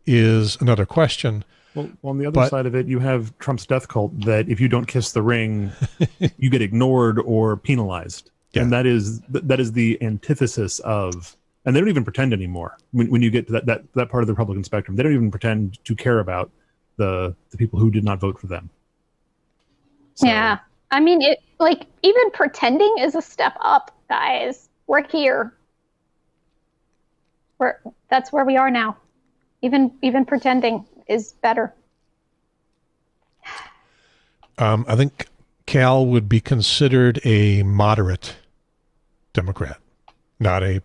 is another question. Well, on the other side of it, you have Trump's death cult that if you don't kiss the ring, you get ignored or penalized. Yeah. And that is the antithesis of, and they don't even pretend anymore. When you get to that part of the Republican spectrum, they don't even pretend to care about the people who did not vote for them. So, yeah. I mean, even pretending is a step up, guys. We're here. That's where we are now. Even pretending is better. I think Cal would be considered a moderate Democrat, not a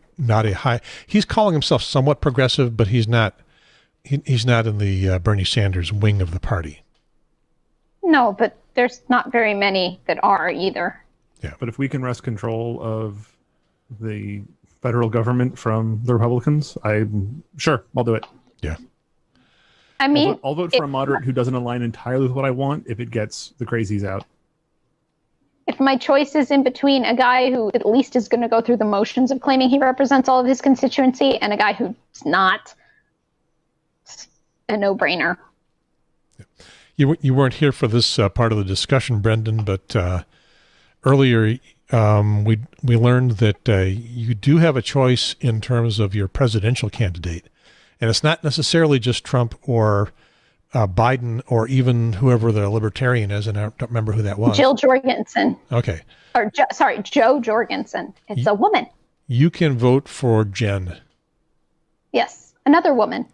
high. He's calling himself somewhat progressive, but he's not. He's not in the Bernie Sanders wing of the party. No, but there's not very many that are either. Yeah, but if we can wrest control of the federal government from the Republicans, I'm sure I'll do it. Yeah. I mean, I'll vote for a moderate who doesn't align entirely with what I want if it gets the crazies out. If my choice is in between a guy who at least is going to go through the motions of claiming he represents all of his constituency and a guy who's not, it's a no-brainer. You weren't here for this part of the discussion, Breandan, but earlier we learned that you do have a choice in terms of your presidential candidate. And it's not necessarily just Trump or Biden or even whoever the libertarian is, and I don't remember who that was. Jill Jorgensen. Okay. Or Joe Jorgensen. It's a woman. You can vote for Jen. Yes, another woman,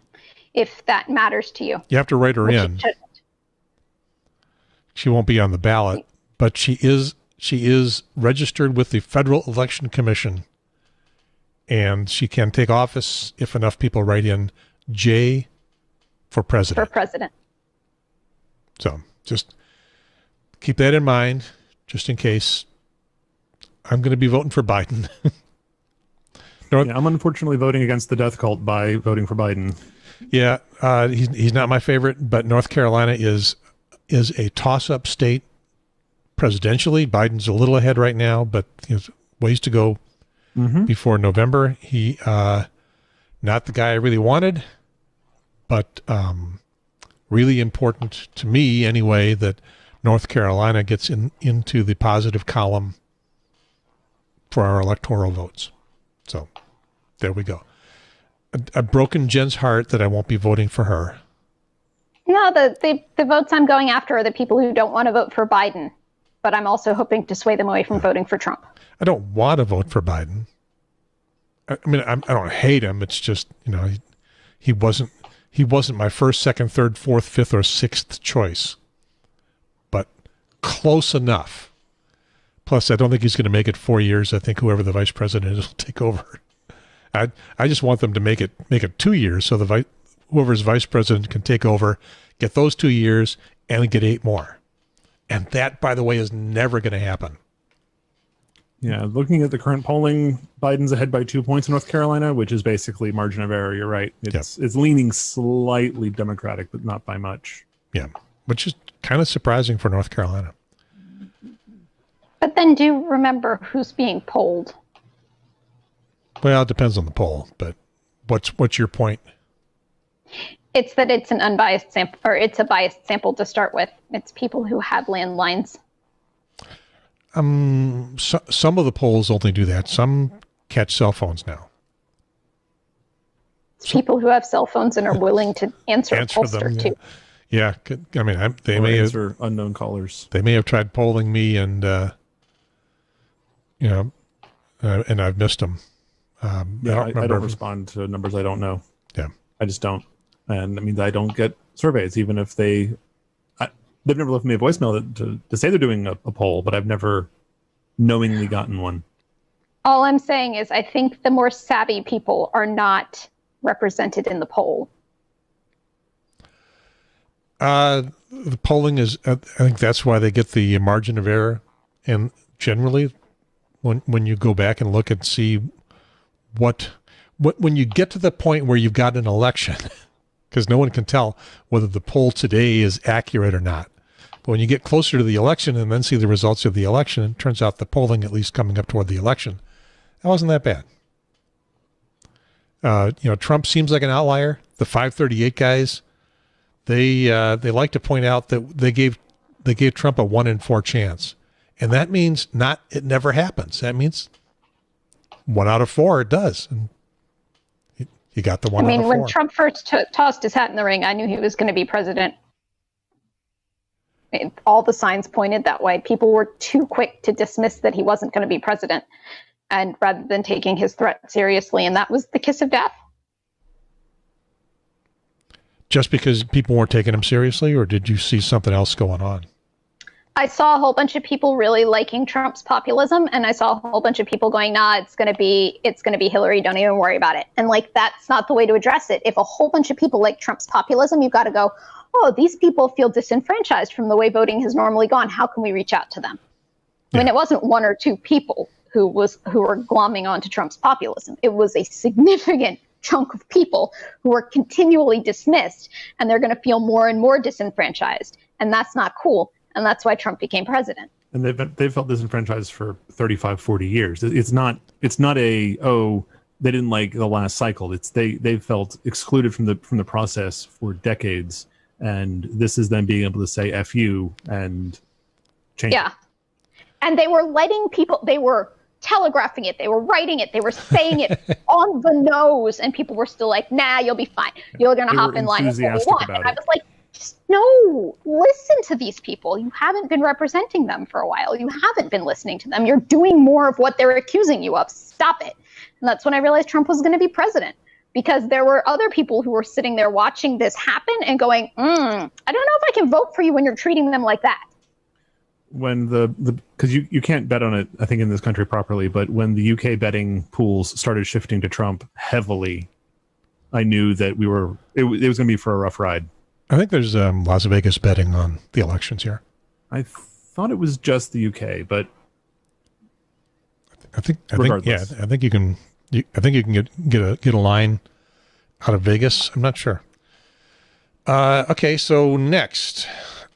if that matters to you. You have to write her in. She won't be on the ballot, but she is registered with the Federal Election Commission, and she can take office if enough people write in J for president. For president. So just keep that in mind, just in case. I'm going to be voting for Biden. I'm unfortunately voting against the death cult by voting for Biden. Yeah, he's not my favorite, but North Carolina is a toss-up state presidentially. Biden's a little ahead right now, but there's ways to go before November. He not the guy I really wanted, but really important to me anyway that North Carolina gets into the positive column for our electoral votes. So there we go. I've broken Jen's heart that I won't be voting for her. No, the votes I'm going after are the people who don't want to vote for Biden, but I'm also hoping to sway them away from voting for Trump. I don't want to vote for Biden. I mean, I don't hate him. It's just, he wasn't my first, second, third, fourth, fifth, or sixth choice, but close enough. Plus, I don't think he's going to make it 4 years. I think whoever the vice president is will take over. I just want them to make it 2 years so whoever's vice president can take over, get those 2 years, and get 8 more. And that, by the way, is never going to happen. Yeah, looking at the current polling, Biden's ahead by 2 points in North Carolina, which is basically margin of error. You're right. It's leaning slightly Democratic, but not by much. Yeah, which is kind of surprising for North Carolina. But then do remember who's being polled. Well, it depends on the poll, but what's your point? It's that it's an unbiased sample, or it's a biased sample to start with. It's people who have landlines. Some of the polls only do that. Some catch cell phones now. It's people who have cell phones and are willing to answer them, too. Yeah, I mean, they may answer unknown callers. They may have tried polling me, and and I've missed them. I don't respond to numbers I don't know. Yeah, I just don't. And I mean, I don't get surveys, even if they've never left me a voicemail to say they're doing a poll, but I've never knowingly gotten one. All I'm saying is I think the more savvy people are not represented in the poll. The polling is, I think that's why they get the margin of error. And generally, when you go back and look and see when you get to the point where you've got an election, because no one can tell whether the poll today is accurate or not. But when you get closer to the election and then see the results of the election, it turns out the polling, at least coming up toward the election, that wasn't that bad. Trump seems like an outlier. The 538 guys, they like to point out that they gave Trump a 1 in 4 chance, and that means it never happens. That means 1 out of 4 it does, and he got the 1 out of 4. When Trump first tossed his hat in the ring, I knew he was going to be president. All the signs pointed that way. People were too quick to dismiss that he wasn't going to be president, and rather than taking his threat seriously, and that was the kiss of death. Just because people weren't taking him seriously, or did you see something else going on? I saw a whole bunch of people really liking Trump's populism, and I saw a whole bunch of people going, "Nah, it's gonna be Hillary. Don't even worry about it." And that's not the way to address it. If a whole bunch of people like Trump's populism, you've got to go, "Oh, these people feel disenfranchised from the way voting has normally gone. How can we reach out to them?" Yeah. I mean, it wasn't 1 or 2 people who were glomming onto Trump's populism. It was a significant chunk of people who were continually dismissed, and they're going to feel more and more disenfranchised, and that's not cool. And that's why Trump became president. And they've felt disenfranchised for 35, 40 years. It's not they didn't like the last cycle. It's they've felt excluded from the process for decades. And this is them being able to say F you and change. Yeah. And they were letting people, they were telegraphing it, they were writing it, they were saying it on the nose, and people were still like, "Nah, you'll be fine. You're gonna hop in line if you want." And I was like, No, listen to these people. You haven't been representing them for a while. You haven't been listening to them. You're doing more of what they're accusing you of. Stop it. And that's when I realized Trump was going to be president, because there were other people who were sitting there watching this happen and going, I don't know if I can vote for you when you're treating them like that. When because you can't bet on it, I think, in this country properly, but when the UK betting pools started shifting to Trump heavily, I knew that it was going to be for a rough ride. I think there's Las Vegas betting on the elections here. I thought it was just the UK, but I think you can get a line out of Vegas. I'm not sure. Okay, so next,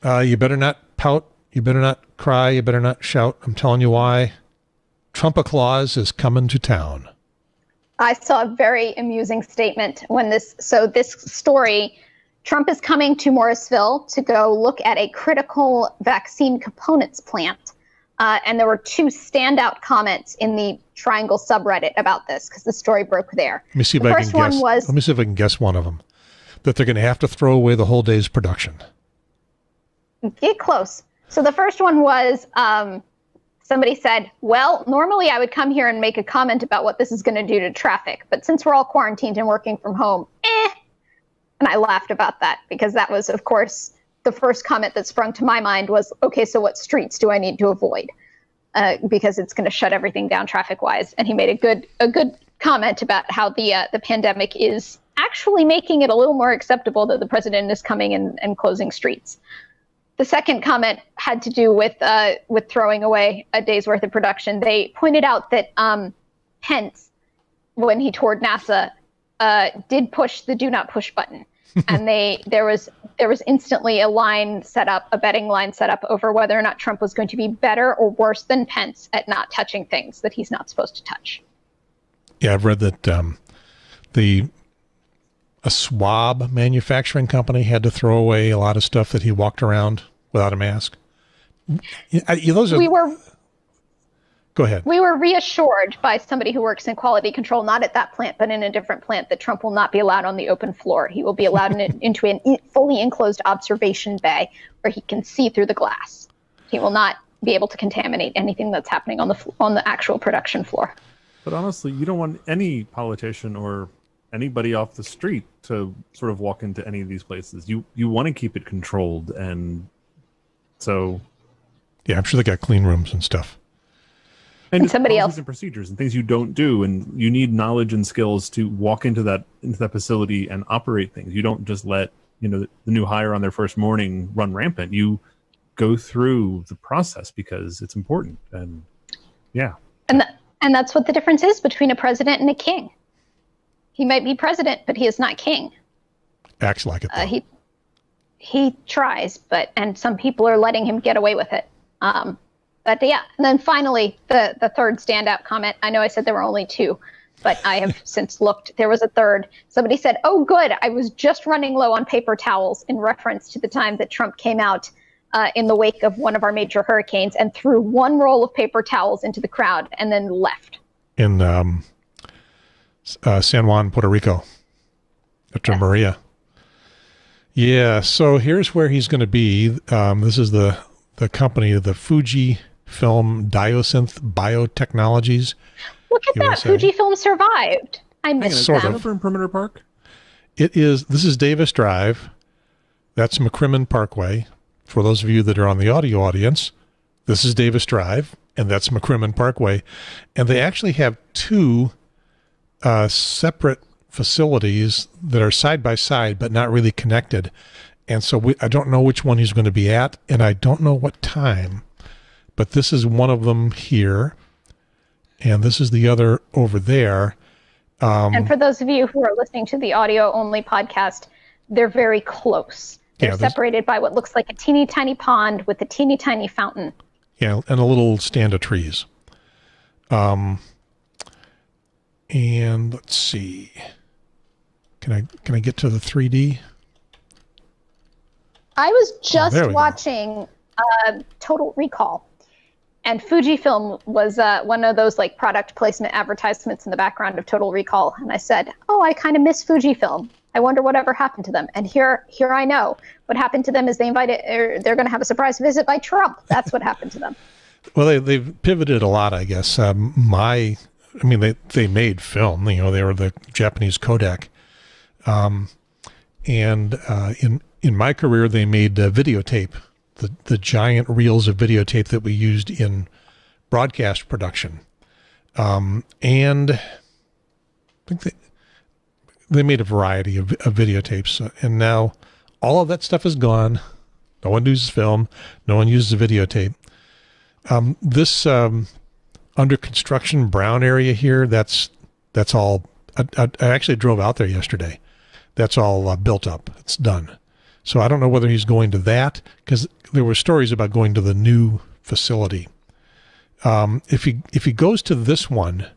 you better not pout, you better not cry, you better not shout. I'm telling you why. Trump-a-Claus is coming to town. I saw a very amusing statement when this story. Trump is coming to Morrisville to go look at a critical vaccine components plant. And there were two standout comments in the Triangle subreddit about this, because the story broke there. Let me see if I can guess one of them. That they're going to have to throw away the whole day's production. Get close. So the first one was somebody said, well, normally I would come here and make a comment about what this is going to do to traffic. But since we're all quarantined and working from home, And I laughed about that, because that was, of course, the first comment that sprung to my mind was, okay, so what streets do I need to avoid? Because it's going to shut everything down traffic-wise. And he made a good comment about how the pandemic is actually making it a little more acceptable that the president is coming and closing streets. The second comment had to do with throwing away a day's worth of production. They pointed out that Pence, when he toured NASA, did push the do not push button. And there was instantly a betting line set up over whether or not Trump was going to be better or worse than Pence at not touching things that he's not supposed to touch. Yeah, I've read that a swab manufacturing company had to throw away a lot of stuff that he walked around without a mask. Go ahead. We were reassured by somebody who works in quality control, not at that plant, but in a different plant, that Trump will not be allowed on the open floor. He will be allowed into a fully enclosed observation bay where he can see through the glass. He will not be able to contaminate anything that's happening on the actual production floor. But honestly, you don't want any politician or anybody off the street to sort of walk into any of these places. You want to keep it controlled, and so... Yeah, I'm sure they got clean rooms and stuff. And somebody else, and procedures and things you don't do, and you need knowledge and skills to walk into that facility and operate things. You don't just let the new hire on their first morning run rampant. You go through the process because it's important. And yeah, and that's what the difference is between a president and a king. He might be president, but he is not king. Acts like it. He tries, and some people are letting him get away with it. But yeah, and then finally, the third standout comment. I know I said there were only two, but I have since looked. There was a third. Somebody said, oh, good, I was just running low on paper towels, in reference to the time that Trump came out in the wake of one of our major hurricanes and threw one roll of paper towels into the crowd and then left. In San Juan, Puerto Rico, after Maria. Yeah, so here's where he's going to be. This is the company, the Fujifilm Diosynth Biotechnologies. Look at that. Fujifilm survived. I missed that. Sort of. In Perimeter Park? This is Davis Drive. That's McCrimmon Parkway. For those of you that are on the audio audience, this is Davis Drive, and that's McCrimmon Parkway. And they actually have two separate facilities that are side by side, but not really connected. And so I don't know which one he's going to be at, and I don't know what time, but this is one of them here, and this is the other over there. And for those of you who are listening to the audio-only podcast, they're very close. They're separated by what looks like a teeny tiny pond with a teeny tiny fountain. Yeah, and a little stand of trees. And let's see. Can I get to the 3D? I was just watching Total Recall, and Fujifilm was one of those like product placement advertisements in the background of Total Recall. And I said, oh, I kind of miss Fujifilm. I wonder whatever happened to them. And here I know what happened to them is they're going to have a surprise visit by Trump. That's what happened to them. Well, they've pivoted a lot, I guess. They made film. They were the Japanese Kodak, and in my career, they made videotape, the giant reels of videotape that we used in broadcast production, and I think they made a variety of videotapes, and now all of that stuff is gone. No one uses film. No one uses videotape. This under construction brown area here, that's all. I actually drove out there yesterday. That's all built up. It's done. So I don't know whether he's going to that, because there were stories about going to the new facility. If he goes to this one,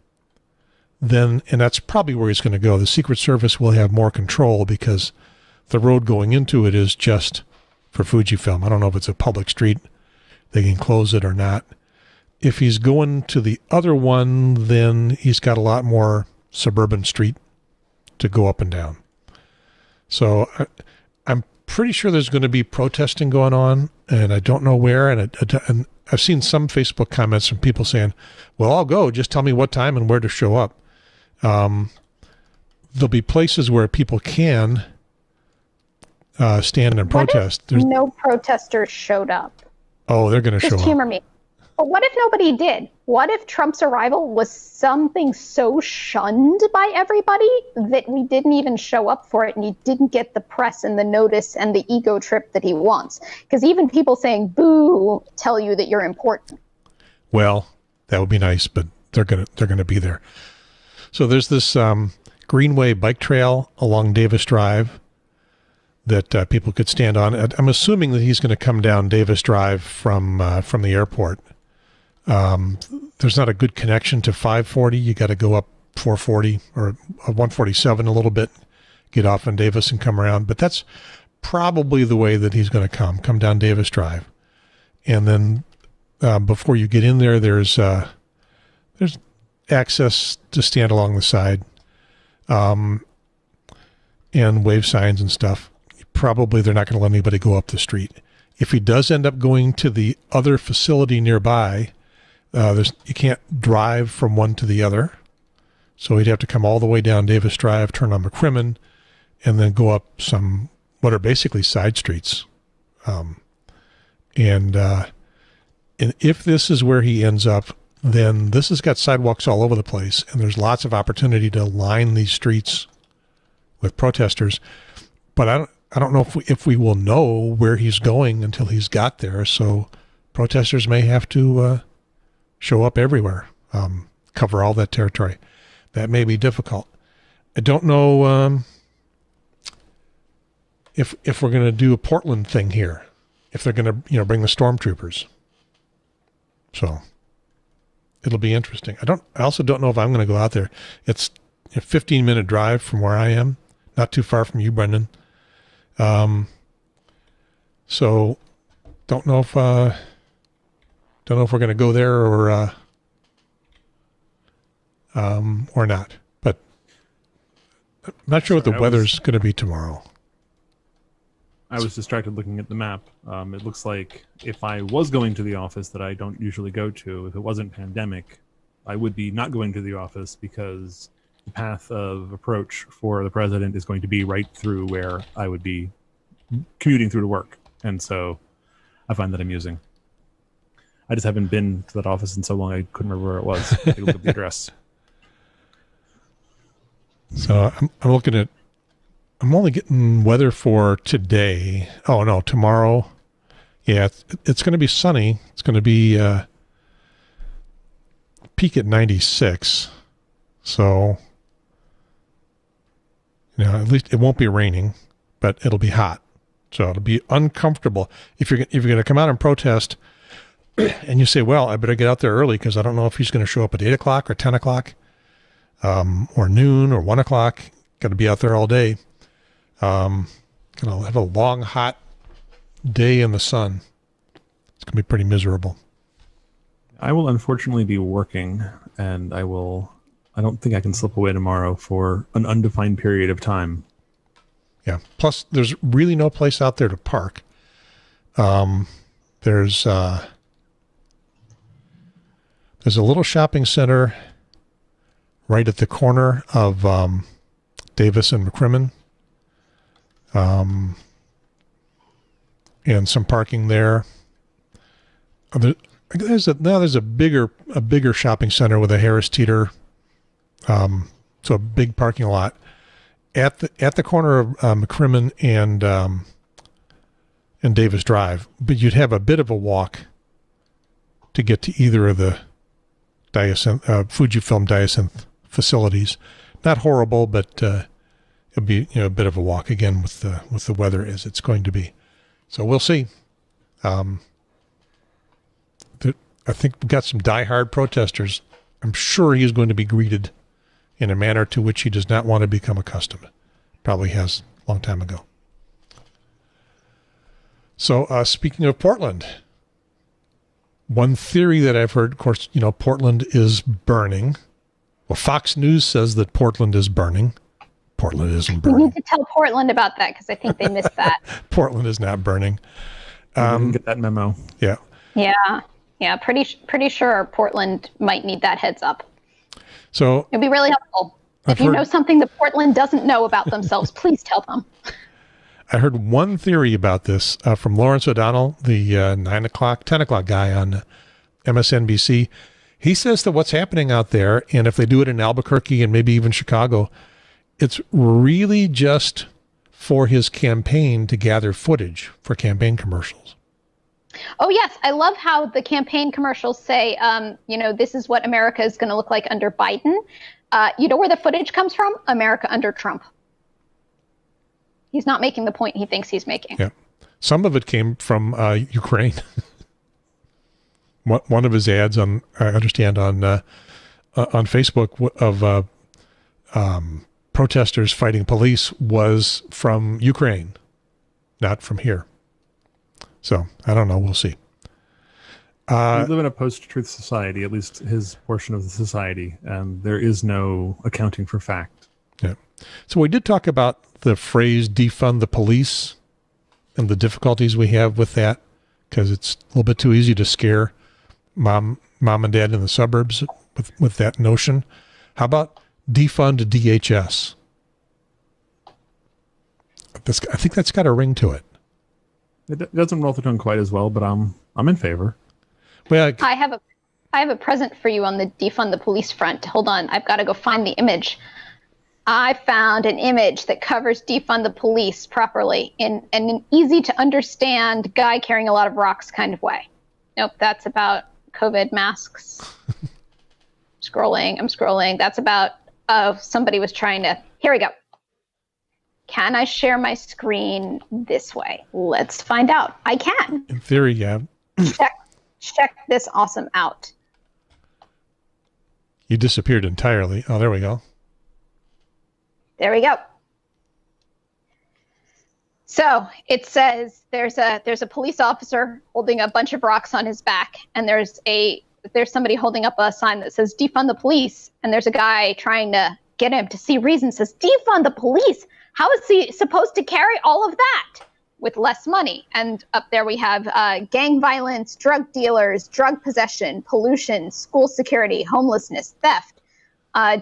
then, and that's probably where he's going to go, the Secret Service will have more control because the road going into it is just for Fujifilm. I don't know if it's a public street. They can close it or not. If he's going to the other one, then he's got a lot more suburban street to go up and down. So I'm pretty sure there's going to be protesting going on, and I don't know where. And I've seen some Facebook comments from people saying, well, I'll go. Just tell me what time and where to show up. There'll be places where people can stand and protest. What if no protesters showed up? Oh, they're going to show up. Just humor me. But what if nobody did? What if Trump's arrival was something so shunned by everybody that we didn't even show up for it, and he didn't get the press and the notice and the ego trip that he wants? Because even people saying boo tell you that you're important. Well, that would be nice, but they're gonna be there. So there's this Greenway bike trail along Davis Drive that people could stand on. I'm assuming that he's going to come down Davis Drive from the airport. There's not a good connection to 540. You got to go up 440 or 147 a little bit, get off on Davis and come around. But that's probably the way that he's going to come down Davis Drive. And then before you get in there, there's access to stand along the side, and wave signs and stuff. Probably they're not going to let anybody go up the street. If he does end up going to the other facility nearby, you can't drive from one to the other. So he'd have to come all the way down Davis Drive, turn on McCrimmon, and then go up some, what are basically side streets. And if this is where he ends up, then this has got sidewalks all over the place, and there's lots of opportunity to line these streets with protesters. But I don't know if we will know where he's going until he's got there. So protesters may have to show up everywhere, cover all that territory. That may be difficult. I don't know if we're going to do a Portland thing here, if they're going to bring the stormtroopers. So it'll be interesting. I also don't know if I'm going to go out there. It's a 15-minute drive from where I am, not too far from you, Breandan. So don't know if we're going to go there or not, but I'm not sure what the weather's going to be tomorrow. I was distracted looking at the map. It looks like if I was going to the office that I don't usually go to, if it wasn't pandemic, I would be not going to the office because the path of approach for the president is going to be right through where I would be commuting through to work. And so I find that amusing. I just haven't been to that office in so long I couldn't remember where it was. Take a look at the address. So I'm looking at, I'm only getting weather for today. Oh no, tomorrow. Yeah, it's going to be sunny. It's going to be peak at 96. So, at least it won't be raining, but it'll be hot. So it'll be uncomfortable. If you're going to come out and protest and you say, well, I better get out there early because I don't know if he's going to show up at 8 o'clock or 10 o'clock or noon or 1 o'clock. Got to be out there all day. Going to have a long, hot day in the sun. It's going to be pretty miserable. I will unfortunately be working, and I don't think I can slip away tomorrow for an undefined period of time. Yeah. Plus, there's really no place out there to park. There's a little shopping center right at the corner of Davis and McCrimmon, and some parking there. There's a bigger shopping center with a Harris Teeter, so a big parking lot at the corner of McCrimmon and Davis Drive. But you'd have a bit of a walk to get to either of the Fujifilm Diasynth facilities. Not horrible, but it'll be a bit of a walk again with the weather as it's going to be. So we'll see. I think we've got some diehard protesters. I'm sure he is going to be greeted in a manner to which he does not want to become accustomed. Probably has a long time ago. So speaking of Portland, one theory that I've heard, of course, Portland is burning. Well, Fox News says that Portland is burning. Portland isn't burning. We need to tell Portland about that because I think they missed that. Portland is not burning. Didn't get that memo. Yeah. Yeah. Pretty sure Portland might need that heads up. So it'd be really helpful. If you know something that Portland doesn't know about themselves, please tell them. I heard one theory about this from Lawrence O'Donnell, the 10 o'clock guy on MSNBC. He says that what's happening out there, and if they do it in Albuquerque and maybe even Chicago, it's really just for his campaign to gather footage for campaign commercials. Oh, yes. I love how the campaign commercials say, this is what America is going to look like under Biden. You know where the footage comes from? America under Trump. He's not making the point he thinks he's making. Yeah. Some of it came from Ukraine. One of his ads I understand on Facebook of protesters fighting police was from Ukraine, not from here. So I don't know. We'll see. We live in a post-truth society, at least his portion of the society, and there is no accounting for fact. Yeah. So we did talk about the phrase defund the police and the difficulties we have with that because it's a little bit too easy to scare mom and dad in the suburbs with that notion. How about defund DHS? I think that's got a ring to it. It doesn't roll the tongue quite as well, but I'm in favor. Well, I have a present for you on the defund the police front. Hold on, I've got to go find the image. I found an image that covers defund the police properly in an easy to understand guy carrying a lot of rocks kind of way. Nope, that's about COVID masks. I'm scrolling. That's about somebody was trying to. Here we go. Can I share my screen this way? Let's find out. I can. In theory, yeah. Check this awesome out. You disappeared entirely. Oh, there we go. There we go. So it says there's a police officer holding a bunch of rocks on his back, and there's somebody holding up a sign that says defund the police, and there's a guy trying to get him to see reason, says defund the police. How is he supposed to carry all of that with less money? And up there we have gang violence, drug dealers, drug possession, pollution, school security, homelessness, theft,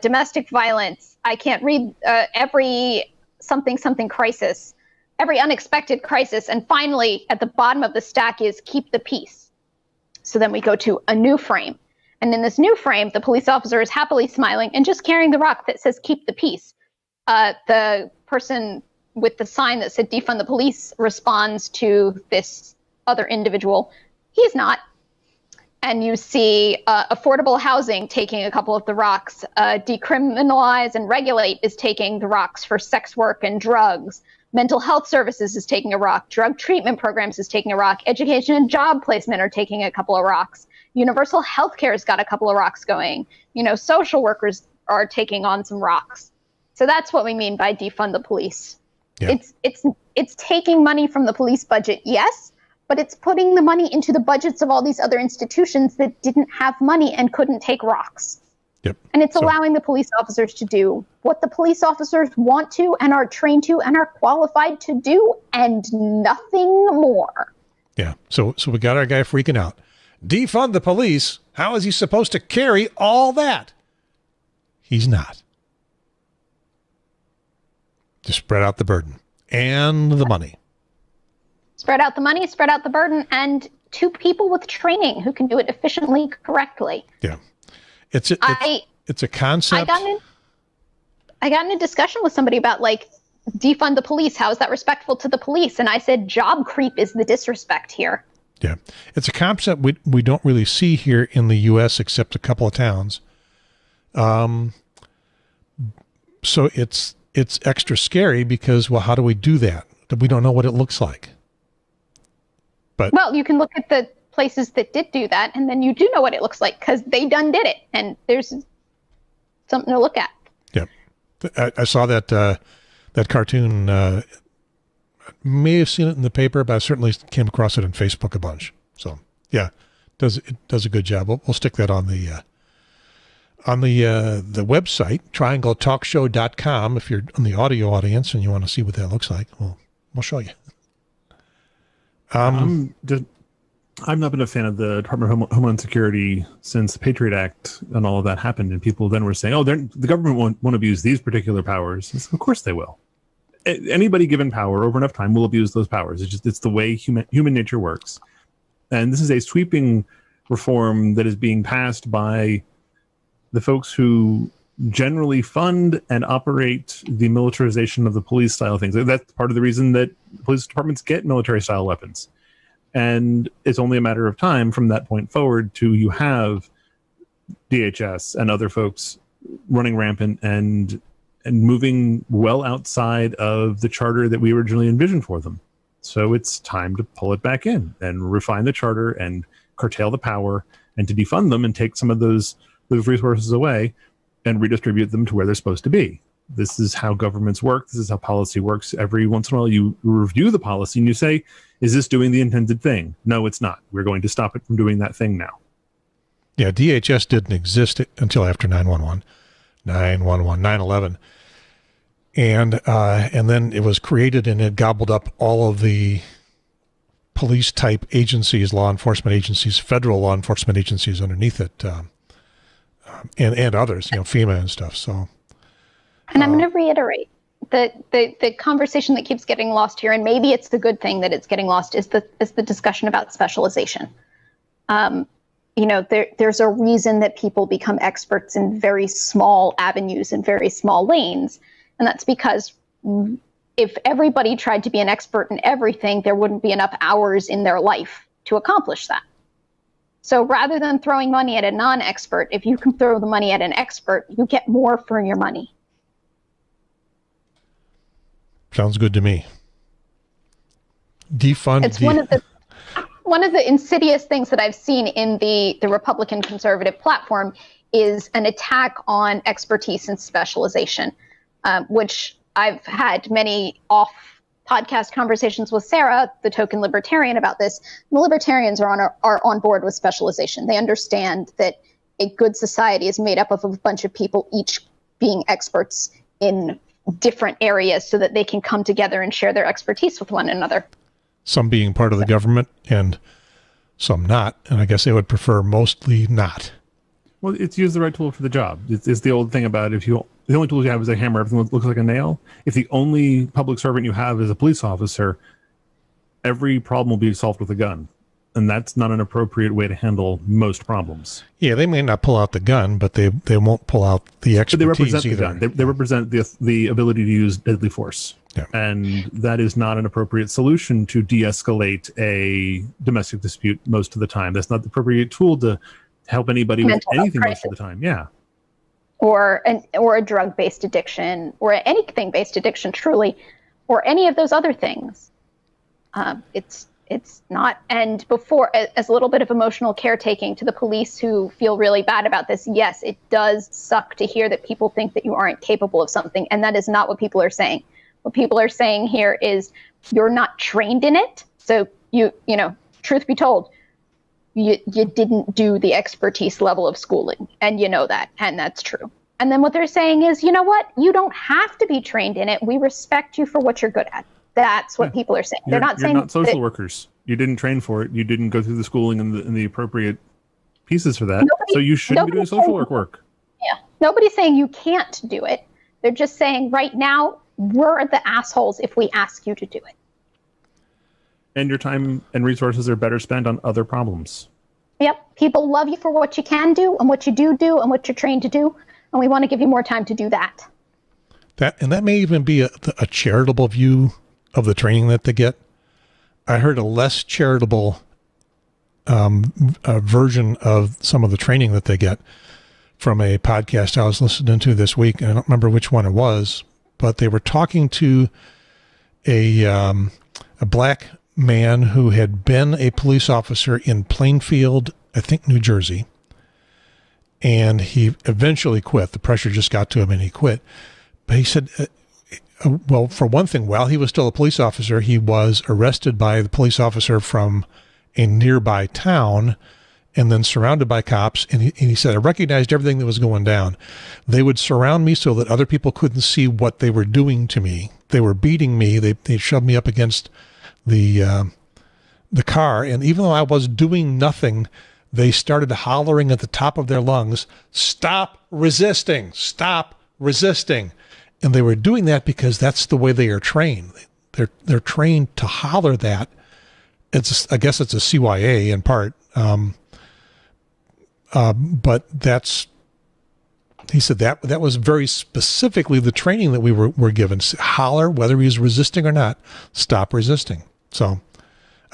domestic violence. I can't read every something crisis, every unexpected crisis. And finally, at the bottom of the stack is keep the peace. So then we go to a new frame. And in this new frame, the police officer is happily smiling and just carrying the rock that says keep the peace. The person with the sign that said defund the police responds to this other individual. He's not. And you see affordable housing taking a couple of the rocks. Decriminalize and regulate is taking the rocks for sex work and drugs. Mental health services is taking a rock. Drug treatment programs is taking a rock. Education and job placement are taking a couple of rocks. Universal health care has got a couple of rocks going. Social workers are taking on some rocks. So that's what we mean by defund the police. Yeah. It's taking money from the police budget, yes, but it's putting the money into the budgets of all these other institutions that didn't have money and couldn't take rocks. Yep. And it's allowing the police officers to do what the police officers want to and are trained to and are qualified to do, and nothing more. Yeah. So we got our guy freaking out. Defund the police. How is he supposed to carry all that? He's not. Just spread out the burden and the money. Spread out the money, spread out the burden, and 2 people with training who can do it efficiently, correctly. Yeah. It's a concept. I got in a discussion with somebody about, like, defund the police. How is that respectful to the police? And I said, job creep is the disrespect here. Yeah. It's a concept we don't really see here in the U.S. except a couple of towns. So it's extra scary because, well, how do we do that? We don't know what it looks like. Well, you can look at the places that did do that, and then you do know what it looks like because they done did it, and there's something to look at. Yeah. I saw that cartoon. May have seen it in the paper, but I certainly came across it on Facebook a bunch. So yeah, it does a good job. We'll stick that on the website, triangletalkshow.com. If you're on the audio audience and you want to see what that looks like, we'll show you. I've not been a fan of the Department of Homeland Security since the Patriot Act and all of that happened, and people then were saying, the government won't abuse these particular powers. Of course they will. Anybody given power over enough time will abuse those powers. It's the way human nature works. And this is a sweeping reform that is being passed by the folks who generally fund and operate the militarization of the police style things. That's part of the reason that police departments get military style weapons. And it's only a matter of time from that point forward to you have DHS and other folks running rampant and moving well outside of the charter that we originally envisioned for them. So it's time to pull it back in and refine the charter and curtail the power and to defund them and take some of those resources away and redistribute them to where they're supposed to be. This is how governments work. This is how policy works. Every once in a while, you review the policy and you say, is this doing the intended thing? No, it's not. We're going to stop it from doing that thing now. Yeah, DHS didn't exist until after 9/11. And then it was created and it gobbled up all of the police type agencies, law enforcement agencies, federal law enforcement agencies underneath it, and others, FEMA and stuff. So, and I'm going to reiterate that the conversation that keeps getting lost here, and maybe it's the good thing that it's getting lost, is the discussion about specialization. There's a reason that people become experts in very small avenues and very small lanes. And that's because if everybody tried to be an expert in everything, there wouldn't be enough hours in their life to accomplish that. So rather than throwing money at a non-expert, if you can throw the money at an expert, you get more for your money. Sounds good to me. Defund. It's one of the insidious things that I've seen in the Republican conservative platform is an attack on expertise and specialization, which I've had many off-podcast conversations with Sarah, the token libertarian, about this. The libertarians are on board with specialization. They understand that a good society is made up of a bunch of people each being experts in different areas so that they can come together and share their expertise with one another. Some being part of the government and some not. And I guess they would prefer mostly not. Well, it's use the right tool for the job. It's the old thing about the only tool you have is a hammer, everything looks like a nail. If the only public servant you have is a police officer, every problem will be solved with a gun. And that's not an appropriate way to handle most problems. Yeah, they may not pull out the gun, but they won't pull out the expertise. But they represent either. the gun. They represent the ability to use deadly force. Yeah. And that is not an appropriate solution to de-escalate a domestic dispute most of the time. That's not the appropriate tool to help anybody with anything most of the time. Yeah. Or a drug-based addiction, or anything-based addiction, truly, or any of those other things. It's not. And before, as a little bit of emotional caretaking to the police who feel really bad about this, yes, it does suck to hear that people think that you aren't capable of something, and that is not what people are saying. What people are saying here is you're not trained in it. So you know, truth be told, you didn't do the expertise level of schooling, and you know that, and that's true. And then what they're saying is, you know what? You don't have to be trained in it. We respect you for what you're good at. That's what people are saying. They're not saying you're not social workers. You didn't train for it. You didn't go through the schooling and the appropriate pieces for that. So you shouldn't be doing social work. Yeah. Nobody's saying you can't do it. They're just saying right now, we're the assholes if we ask you to do it. And your time and resources are better spent on other problems. Yep. People love you for what you can do and what you do and what you're trained to do. And we want to give you more time to do that. That may even be a charitable view of the training that they get. I heard a less charitable version of some of the training that they get from a podcast I was listening to this week. And I don't remember which one it was, but they were talking to a black man who had been a police officer in Plainfield, I think, New Jersey. And he eventually quit. The pressure just got to him and he quit. But he said, well, for one thing, while he was still a police officer, he was arrested by the police officer from a nearby town and then surrounded by cops. And he said, I recognized everything that was going down. They would surround me so that other people couldn't see what they were doing to me. They were beating me. They shoved me up against the car. And even though I was doing nothing, they started hollering at the top of their lungs, "Stop resisting, stop resisting." And they were doing that because that's the way they are trained. They're trained to holler that. I guess it's a CYA in part. But he said that was very specifically the training that we were given. Holler, whether he's resisting or not, stop resisting. So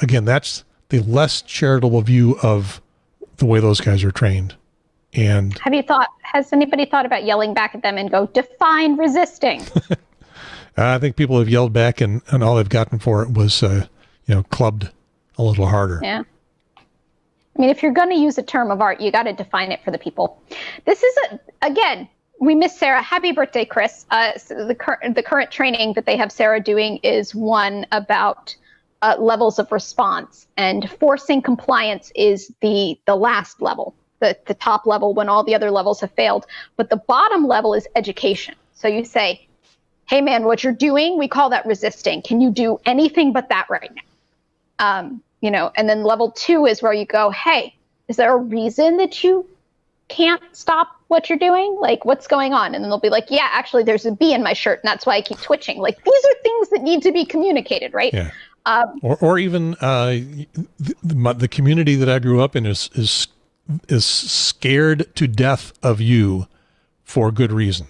again, that's the less charitable view of the way those guys are trained. And has anybody thought about yelling back at them and go, define resisting? I think people have yelled back and all they've gotten for it was, clubbed a little harder. Yeah. I mean, if you're going to use a term of art, you got to define it for the people. This is, again, we miss Sarah. Happy birthday, Chris. So the current training that they have Sarah doing is one about levels of response, and forcing compliance is the last level, the top level when all the other levels have failed. But the bottom level is education. So you say, hey man, what you're doing, we call that resisting. Can you do anything but that right now? And then level 2 is where you go, hey, is there a reason that you can't stop what you're doing? Like, what's going on? And then they'll be like, yeah, actually there's a bee in my shirt and that's why I keep twitching. Like, these are things that need to be communicated, right? Yeah. Or even the community that I grew up in is scared to death of you for good reason.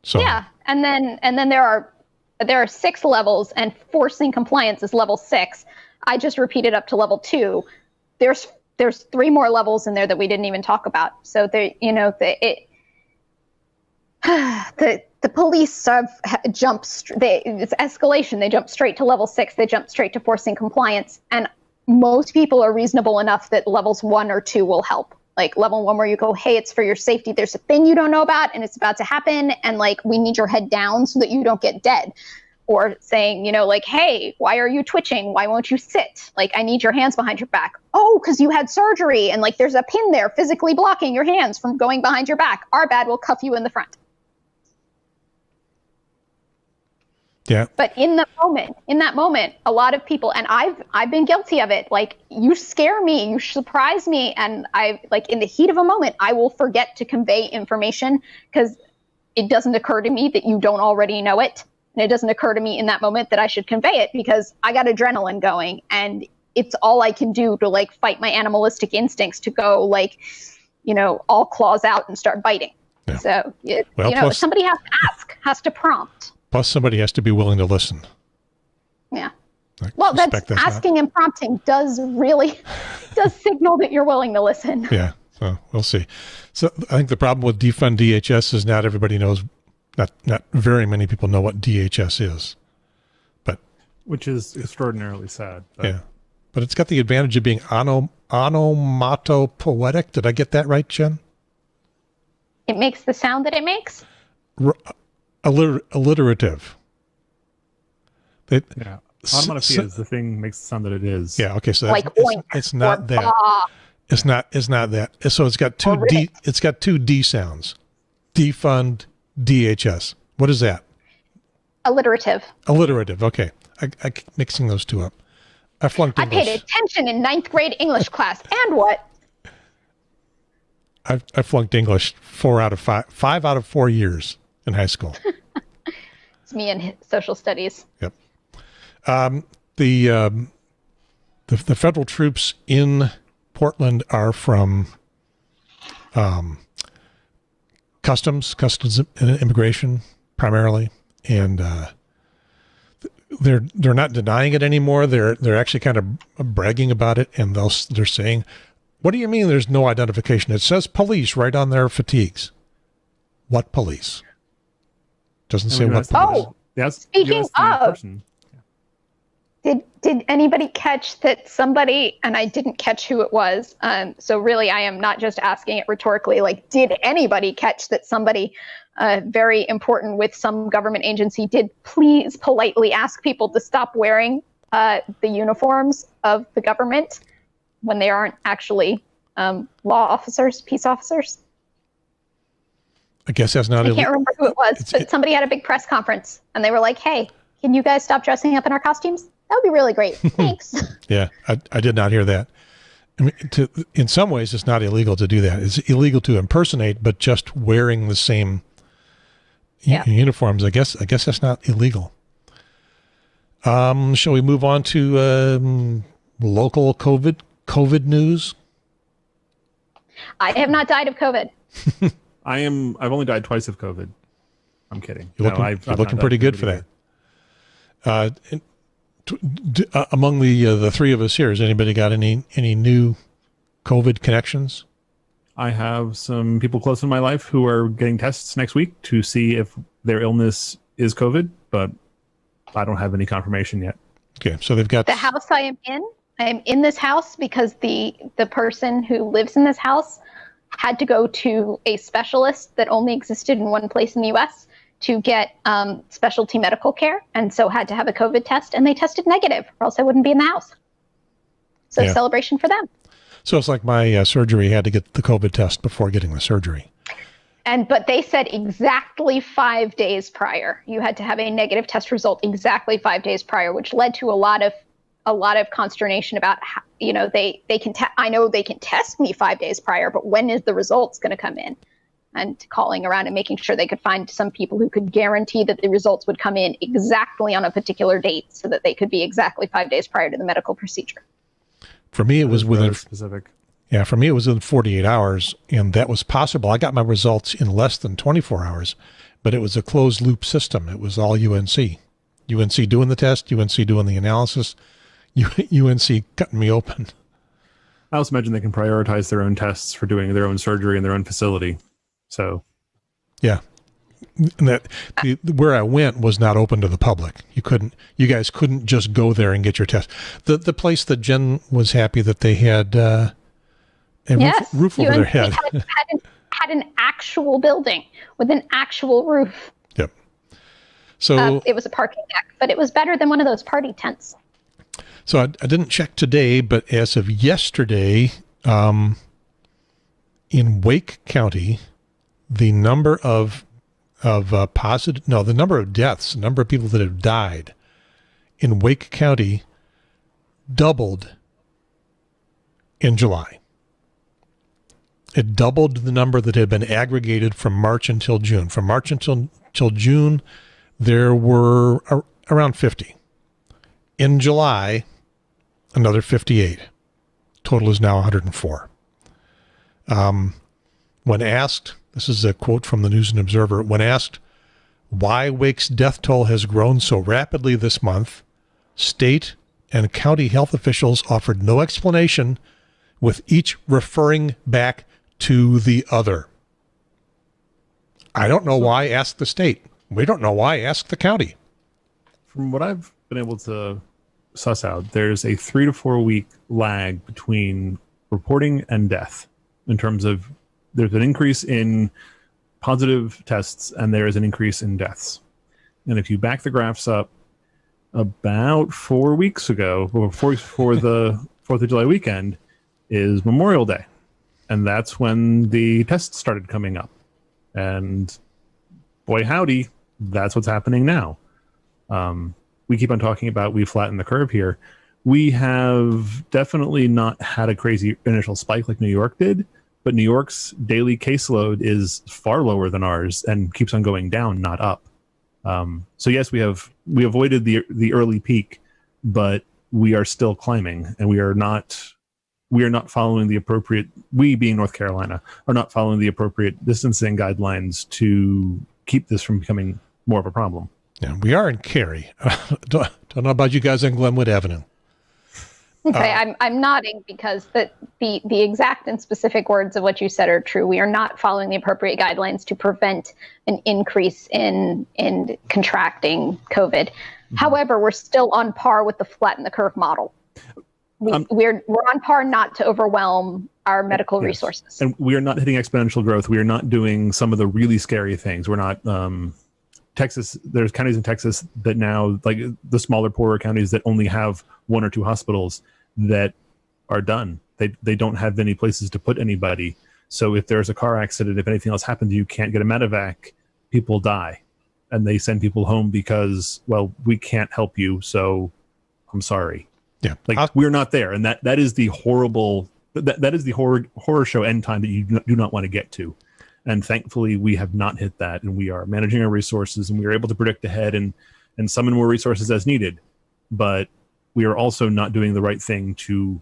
So yeah, and then there are 6 levels, and forcing compliance is level 6. I just repeated up to level 2. There's 3 more levels in there that we didn't even talk about. So the police have jumped. It's escalation. They jump straight to level 6. They jump straight to forcing compliance. And most people are reasonable enough that levels 1 or 2 will help. Like level 1 where you go, hey, it's for your safety. There's a thing you don't know about and it's about to happen. And like, we need your head down so that you don't get dead. Or saying, like, hey, why are you twitching? Why won't you sit? Like, I need your hands behind your back. Oh, because you had surgery and like there's a pin there physically blocking your hands from going behind your back. Our bad, we'll cuff you in the front. Yeah. But in that moment, a lot of people, and I've been guilty of it. Like, you scare me, you surprise me, and in the heat of a moment, I will forget to convey information because it doesn't occur to me that you don't already know it. And it doesn't occur to me in that moment that I should convey it because I got adrenaline going and it's all I can do to like fight my animalistic instincts to go like, all claws out and start biting. Yeah. So, plus, somebody has to ask, has to prompt. Plus somebody has to be willing to listen. Yeah. That's asking and prompting does signal that you're willing to listen. Yeah. So we'll see. So I think the problem with defund DHS is not everybody knows. Not very many people know what DHS is, but which is extraordinarily sad. But. Yeah, but it's got the advantage of being onomatopoetic. Did I get that right, Jen? It makes the sound that it makes. Alliterative. Onomatopoeia is the thing makes the sound that it is. Yeah. Okay. So like it's not that. It's not that. So it's got two D sounds. Defund, DHS. What is that? Alliterative. Alliterative. Okay. I keep mixing those two up. I flunked English. I paid attention in 9th grade English class. And what? I flunked English 5 out of 4 years in high school. It's me and social studies. Yep. The federal troops in Portland are from customs and immigration primarily, and they're not denying it anymore. They're actually kind of bragging about it, and they're saying, "What do you mean there's no identification? It says police right on their fatigues." What police? Doesn't say what police. Oh, speaking of, did anybody catch that somebody, and I didn't catch who it was, so really I am not just asking it rhetorically, like, did anybody catch that somebody very important with some government agency did please politely ask people to stop wearing the uniforms of the government when they aren't actually law officers, peace officers? I guess that's not. I can't remember who it was, but somebody had a big press conference, and they were like, "Hey, can you guys stop dressing up in our costumes? That would be really great. Thanks." Yeah, I did not hear that. I mean, in some ways, it's not illegal to do that. It's illegal to impersonate, but just wearing the same uniforms, I guess that's not illegal. Shall we move on to local COVID news? I have not died of COVID. I've only died twice of COVID. I'm kidding. You're looking pretty good for that. Among the three of us here, has anybody got any new COVID connections? I have some people close in my life who are getting tests next week to see if their illness is COVID, but I don't have any confirmation yet. Okay, so they've got the house I am in this house because the person who lives in this house had to go to a specialist that only existed in one place in the U.S. to get specialty medical care, and so had to have a COVID test, and they tested negative, or else I wouldn't be in the house. So celebration for them. So it's like my surgery, had to get the COVID test before getting the surgery. But they said exactly 5 days prior. You had to have a negative test result exactly 5 days prior, which led to a lot of consternation about how, they can I know they can test me 5 days prior, but when is the results going to come in? And calling around and making sure they could find some people who could guarantee that the results would come in exactly on a particular date so that they could be exactly 5 days prior to the medical procedure. For me, it was within specific. Yeah, for me, it was within 48 hours, and that was possible. I got my results in less than 24 hours, but it was a closed loop system. It was all UNC. UNC doing the test, UNC doing the analysis, UNC cutting me open. I also imagine they can prioritize their own tests for doing their own surgery in their own facility. So, yeah, where I went was not open to the public. You guys couldn't just go there and get your test. The place that Jen was happy that they had a roof over their head. had an actual building with an actual roof. Yep. So it was a parking deck, but it was better than one of those party tents. So I didn't check today, but as of yesterday, in Wake County, the number of the number of deaths, the number of people that have died in Wake County doubled in July. It doubled the number that had been aggregated from March until June. From March until June, there were around 50. In July, another 58. Total is now 104. When asked, this is a quote from the News and Observer, when asked why Wake's death toll has grown so rapidly this month, state and county health officials offered no explanation, with each referring back to the other. I don't know why, ask the state. We don't know why, ask the county. From what I've been able to suss out, there's a 3 to 4 week lag between reporting and death in terms of there's an increase in positive tests and there is an increase in deaths. And if you back the graphs up about 4 weeks ago, or for the 4th of July weekend, is Memorial Day. And that's when the tests started coming up. And boy, howdy, that's what's happening now. We keep on talking about we flattened the curve here. We have definitely not had a crazy initial spike like New York did, but New York's daily caseload is far lower than ours and keeps on going down, not up. So yes, we avoided the early peak, but we are still climbing, and we are not following the appropriate. We, being North Carolina, are not following the appropriate distancing guidelines to keep this from becoming more of a problem. Yeah, we are in Cary. Don't know about you guys in Glenwood Avenue. Okay, I'm nodding because the exact and specific words of what you said are true. We are not following the appropriate guidelines to prevent an increase in contracting COVID. Mm-hmm. However, we're still on par with the flatten the curve model. We're on par not to overwhelm our medical resources. And we are not hitting exponential growth. We are not doing some of the really scary things. We're not Texas. There's counties in Texas that now, like the smaller, poorer counties that only have 1 or 2 hospitals, that are done. They don't have any places to put anybody. So if there's a car accident, if anything else happens, you can't get a medevac, people die. And they send people home because, well, we can't help you, so I'm sorry. Yeah. Like, we're not there. And that is the horrible, that is the horror show end time that you do not want to get to. And thankfully, we have not hit that. And we are managing our resources, and we are able to predict ahead and summon more resources as needed. But we are also not doing the right thing to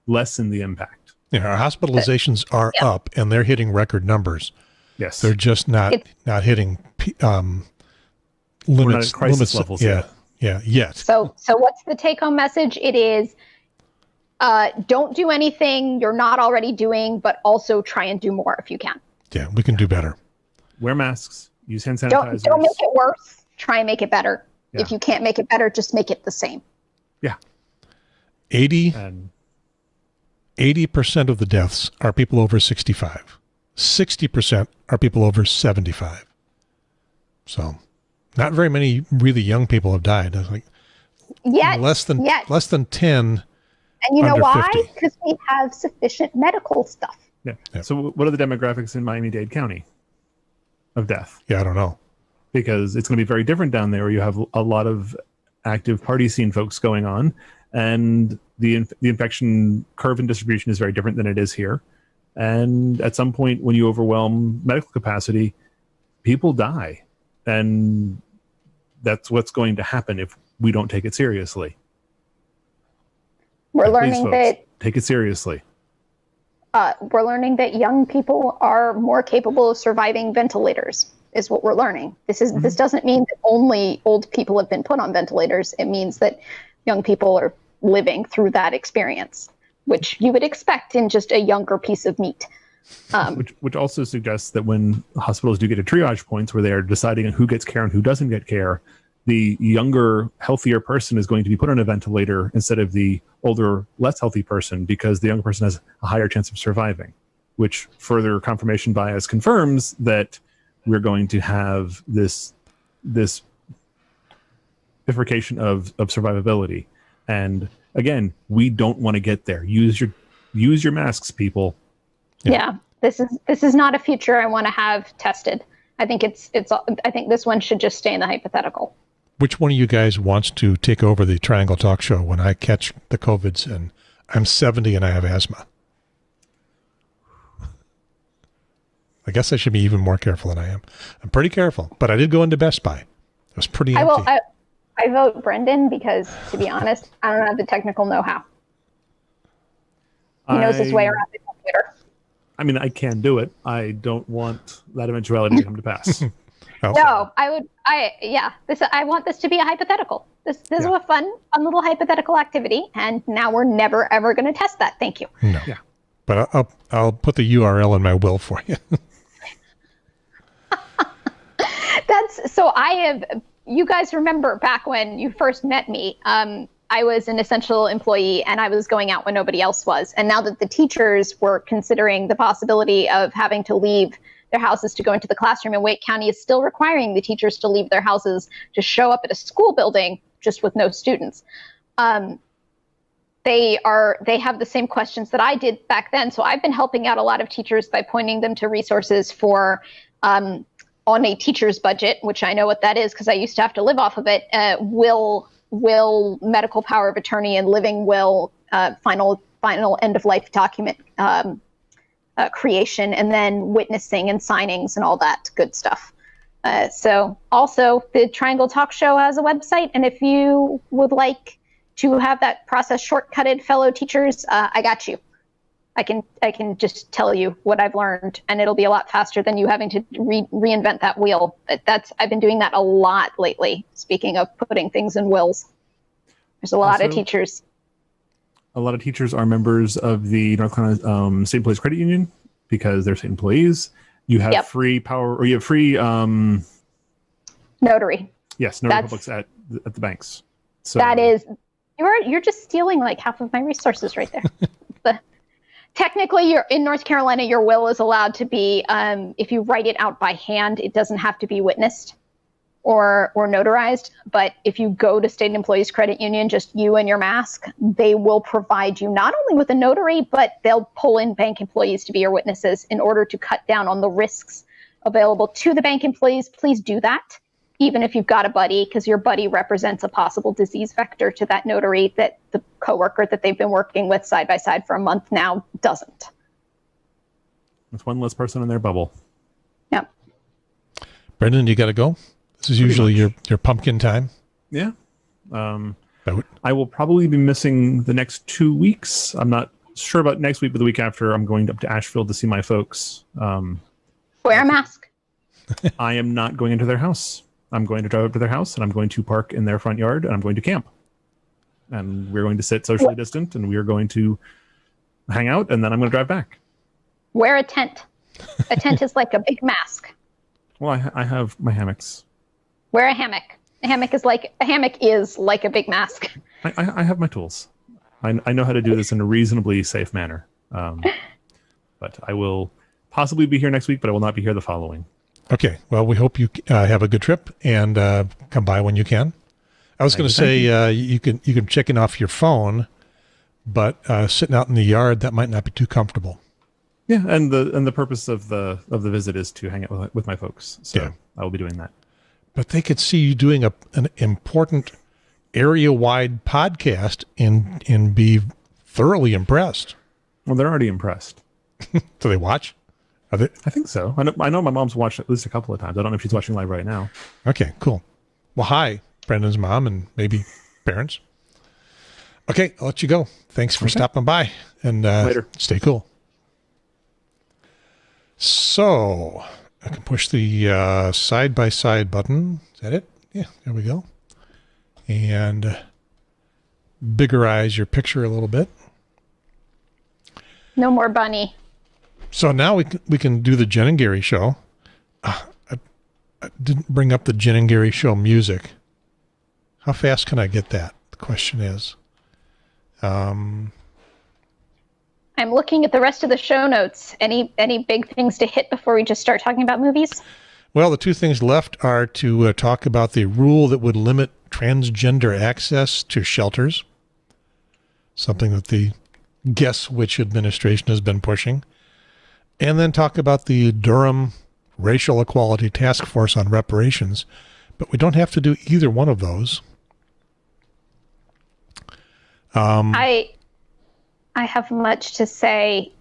lessen the impact. Yeah, our hospitalizations are up, and they're hitting record numbers. Yes. They're just not hitting limits. Crisis levels yet. Yeah, yet. So what's the take-home message? It is, don't do anything you're not already doing, but also try and do more if you can. Yeah, we can do better. Wear masks. Use hand sanitizers. Don't make it worse. Try and make it better. Yeah. If you can't make it better, just make it the same. Yeah. 80% of the deaths are people over 65. 60% are people over 75. So not very many really young people have died. Like less than 10. And you know why? Because we have sufficient medical stuff. Yeah. So what are the demographics in Miami-Dade County of death? Yeah, I don't know. Because it's going to be very different down there, where you have a lot of active party scene folks going on, and the infection curve and distribution is very different than it is here. And at some point, when you overwhelm medical capacity, people die. And that's what's going to happen if we don't take it seriously. We're learning that... Take it seriously. We're learning that young people are more capable of surviving ventilators, is what we're learning. This doesn't mean that only old people have been put on ventilators. It means that young people are living through that experience, which you would expect in just a younger piece of meat. Which also suggests that when hospitals do get to triage points where they are deciding who gets care and who doesn't get care, the younger, healthier person is going to be put on a ventilator instead of the older, less healthy person, because the younger person has a higher chance of surviving, which further confirmation bias confirms that we're going to have this bifurcation of survivability. And again, we don't want to get there. Use your masks, people. Yeah, this is not a future I want to have tested. I think I think this one should just stay in the hypothetical. Which one of you guys wants to take over the Triangle Talk Show when I catch the COVIDs and I'm 70 and I have asthma? I guess I should be even more careful than I am. I'm pretty careful, but I did go into Best Buy. It was pretty empty. I vote Breandan because, to be honest, I don't have the technical know-how. He knows his way around the computer. I mean, I can do it. I don't want that eventuality to come to pass. No, I want this to be a hypothetical. This is a fun little hypothetical activity, and now we're never ever going to test that. Thank you. No. Yeah. But I'll put the URL in my will for you. You guys remember back when you first met me, I was an essential employee and I was going out when nobody else was. And now that the teachers were considering the possibility of having to leave their houses to go into the classroom, and Wake County is still requiring the teachers to leave their houses to show up at a school building just with no students. they have the same questions that I did back then. So I've been helping out a lot of teachers by pointing them to resources for on a teacher's budget, which I know what that is because I used to have to live off of it. Will, medical power of attorney, and living will, final end of life document creation, and then witnessing and signings and all that good stuff. So also the Triangle Talk Show has a website, and if you would like to have that process shortcutted, fellow teachers, I got you. I can just tell you what I've learned, and it'll be a lot faster than you having to reinvent that wheel. I've been doing that a lot lately. Speaking of putting things in wills, there's a lot of teachers. A lot of teachers are members of the North Carolina State Employees Credit Union because they're state employees. You have free power, or you have free notary. Yes, notary publics at the banks. So that is, you're just stealing like half of my resources right there. Technically, you're in North Carolina. Your will is allowed to be, if you write it out by hand, it doesn't have to be witnessed or notarized. But if you go to State Employees Credit Union, just you and your mask, they will provide you not only with a notary, but they'll pull in bank employees to be your witnesses in order to cut down on the risks available to the bank employees. Please do that, even if you've got a buddy, because your buddy represents a possible disease vector to that notary that the coworker that they've been working with side by side for a month now doesn't. That's one less person in their bubble. Yep. Breandan, you got to go? This is usually your pumpkin time. Yeah. I will probably be missing the next 2 weeks. I'm not sure about next week, but the week after, I'm going up to Asheville to see my folks. Wear a mask. I am not going into their house. I'm going to drive up to their house, and I'm going to park in their front yard, and I'm going to camp. And we're going to sit socially distant, and we are going to hang out, and then I'm going to drive back. Wear a tent. A tent is like a big mask. Well, I have my hammocks. Wear a hammock. A hammock is like a big mask. I have my tools. I know how to do this in a reasonably safe manner. But I will possibly be here next week, but I will not be here the following. Okay. Well, we hope you have a good trip and come by when you can. I was going to say you can check in off your phone, but sitting out in the yard, that might not be too comfortable. Yeah, and the purpose of the visit is to hang out with my folks. So yeah. I will be doing that. But they could see you doing an important area-wide podcast and be thoroughly impressed. Well, they're already impressed. Do they watch? I think so. I know my mom's watched at least a couple of times. I don't know if she's watching live right now. Okay, cool. Well, hi, Breandan's mom and maybe parents. Okay, I'll let you go. Thanks for stopping by, and later. Stay cool. So I can push the side-by-side button. Is that it? Yeah, there we go. And biggerize your picture a little bit. No more bunny. So now we can do the Jen and Gary show. I didn't bring up the Jen and Gary show music. How fast can I get that? The question is. I'm looking at the rest of the show notes. Any big things to hit before we just start talking about movies? Well, the two things left are to talk about the rule that would limit transgender access to shelters, something that the guess which administration has been pushing, and then talk about the Durham Racial Equality Task Force on reparations. But we don't have to do either one of those. I have much to say,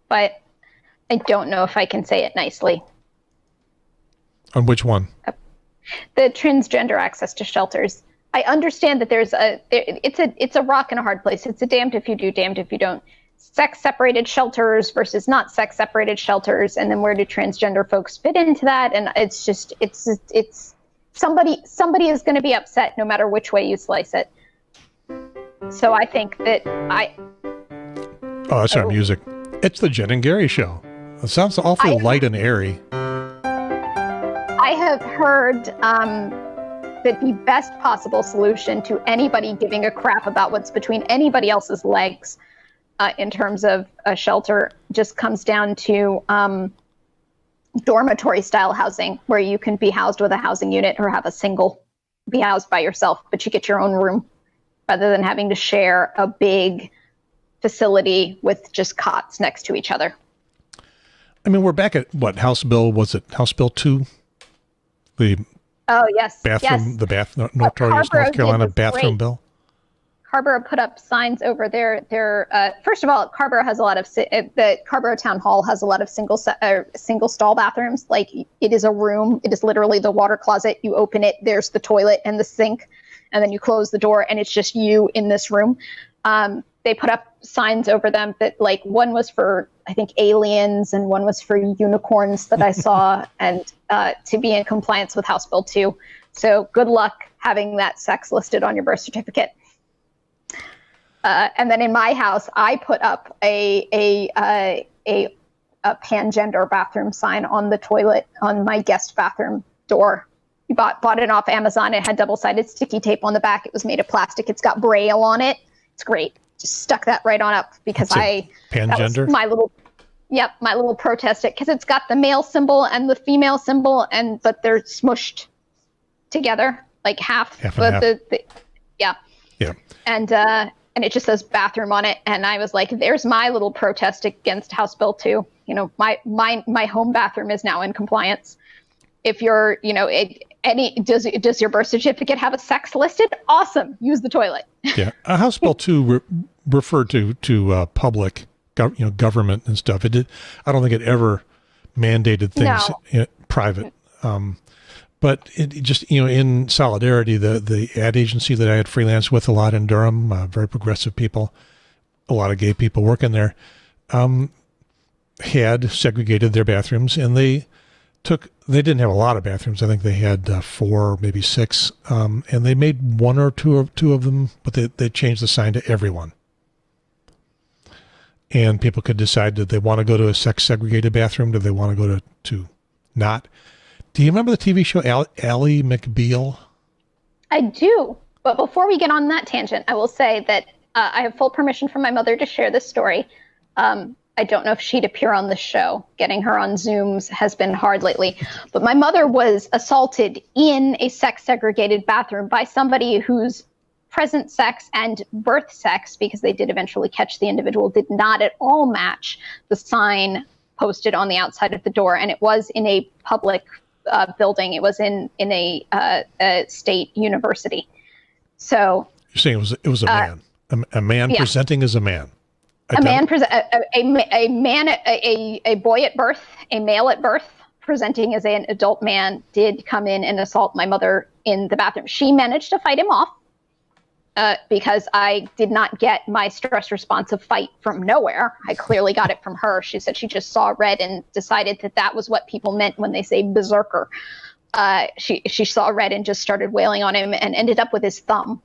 but I don't know if I can say it nicely. On which one? The transgender access to shelters. I understand that it's a rock and a hard place. It's a damned if you do, damned if you don't. Sex-separated shelters versus not sex-separated shelters, and then where do transgender folks fit into that? And it's somebody is going to be upset no matter which way you slice it. So I think that Oh, that's our music. It's the Jen and Gary show. It sounds awfully light and airy. I have heard that the best possible solution to anybody giving a crap about what's between anybody else's legs in terms of a shelter just comes down to dormitory-style housing, where you can be housed with a housing unit or have a single, be housed by yourself, but you get your own room rather than having to share a big facility with just cots next to each other. I mean, we're back at what House Bill, was it House Bill 2? The bathroom, yes. Notorious North Carolina bathroom bill. Carrboro put up signs over their first of all, Carrboro has a lot of the Carrboro Town Hall has a lot of single stall bathrooms. Like, it is a room. It is literally the water closet. You open it, there's the toilet and the sink, and then you close the door, and it's just you in this room. They put up signs over them that, like, one was for, I think, aliens, and one was for unicorns that I saw, and to be in compliance with House Bill 2. So good luck having that sex listed on your birth certificate. And then in my house, I put up a pangender bathroom sign on the toilet on my guest bathroom door. You bought it off Amazon. It had double-sided sticky tape on the back. It was made of plastic. It's got Braille on it. It's great. Just stuck that right on up because pangender? That was my little protest it, because it's got the male symbol and the female symbol, but they're smushed together like half. Yeah. And it just says bathroom on it. And I was like, there's my little protest against House Bill 2. You know, my home bathroom is now in compliance. If you're, does your birth certificate have a sex listed? Awesome. Use the toilet. Yeah. House Bill 2 referred to public, government and stuff. It did. I don't think it ever mandated things private. But it just, in solidarity, the ad agency that I had freelance with a lot in Durham, very progressive people, a lot of gay people working there, had segregated their bathrooms, and they didn't have a lot of bathrooms. I think they had 4, maybe 6, and they made 1 or 2 of them, but they changed the sign to everyone. And people could decide, did they want to go to a sex segregated bathroom? Did they want to go to not? Do you remember the TV show Ally McBeal? I do. But before we get on that tangent, I will say that I have full permission from my mother to share this story. I don't know if she'd appear on the show. Getting her on Zooms has been hard lately. But my mother was assaulted in a sex-segregated bathroom by somebody whose present sex and birth sex, because they did eventually catch the individual, did not at all match the sign posted on the outside of the door. And it was in a public building. It was in a state university. So you're saying it was a man, a man presenting as a man. A boy at birth, a male at birth, presenting as an adult man, did come in and assault my mother in the bathroom. She managed to fight him off because I did not get my stress responsive fight from nowhere. I clearly got it from her. She said she just saw red and decided that was what people meant when they say berserker. She saw red and just started wailing on him and ended up with his thumb.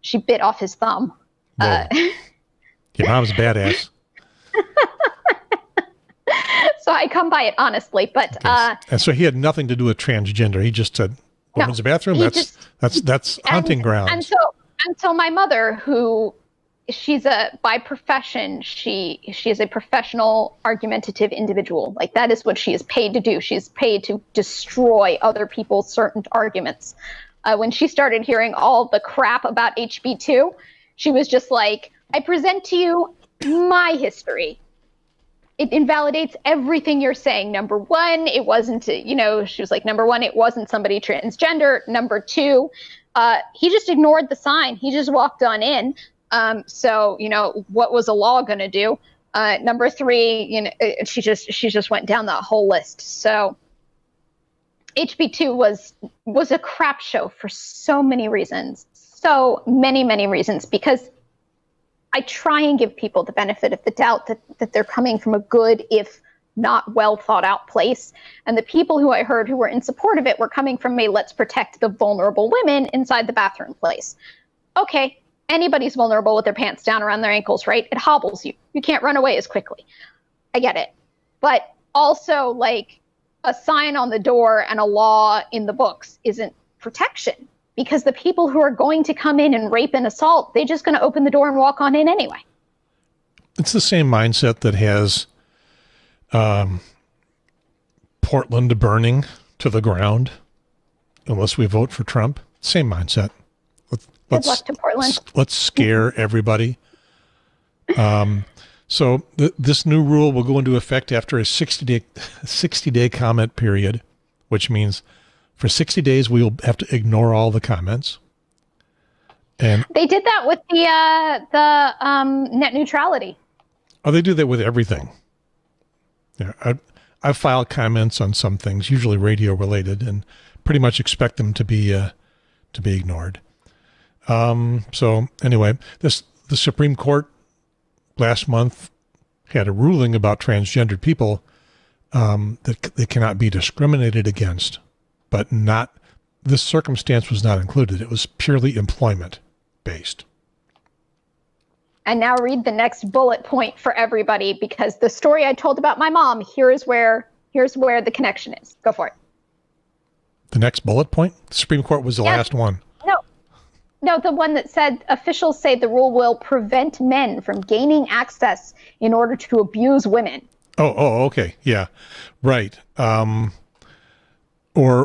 She bit off his thumb. Your mom's badass. So I come by it honestly, but and so he had nothing to do with transgender. He just said, "Women's bathroom. That's hunting grounds." And so my mother, who she's by profession, she is a professional argumentative individual. Like, that is what she is paid to do. She's paid to destroy other people's certain arguments. When she started hearing all the crap about HB2, she was just like, I present to you my history. It invalidates everything you're saying. Number one, it wasn't, she was like, number one, it wasn't somebody transgender. Number two, he just ignored the sign. He just walked on in. So, what was the law going to do? Number three, she just went down that whole list. So HB2 was a crap show for so many reasons. So many reasons, because I try and give people the benefit of the doubt that they're coming from a good, if not well thought out place. And the people who I heard who were in support of it were coming from a let's protect the vulnerable women inside the bathroom place. Okay, anybody's vulnerable with their pants down around their ankles, right? It hobbles you. You can't run away as quickly. I get it. But also, like, a sign on the door and a law in the books isn't protection. Because the people who are going to come in and rape and assault, they're just going to open the door and walk on in anyway. It's the same mindset that has Portland burning to the ground unless we vote for Trump. Same mindset. Good luck to Portland. Let's scare everybody. So this new rule will go into effect after a 60-day comment period, which means for 60 days we'll have to ignore all the comments. And they did that with the net neutrality. Oh, they do that with everything. Yeah, I file comments on some things, usually radio related, and pretty much expect them to be ignored. So anyway, the Supreme Court last month had a ruling about transgendered people that they cannot be discriminated against, but not this circumstance was not included. It was purely employment based. And now read the next bullet point for everybody, because the story I told about my mom, here's where the connection is. Go for it. The next bullet point? The Supreme Court was the last one. No, the one that said officials say the rule will prevent men from gaining access in order to abuse women. Oh, okay. Yeah, right. Or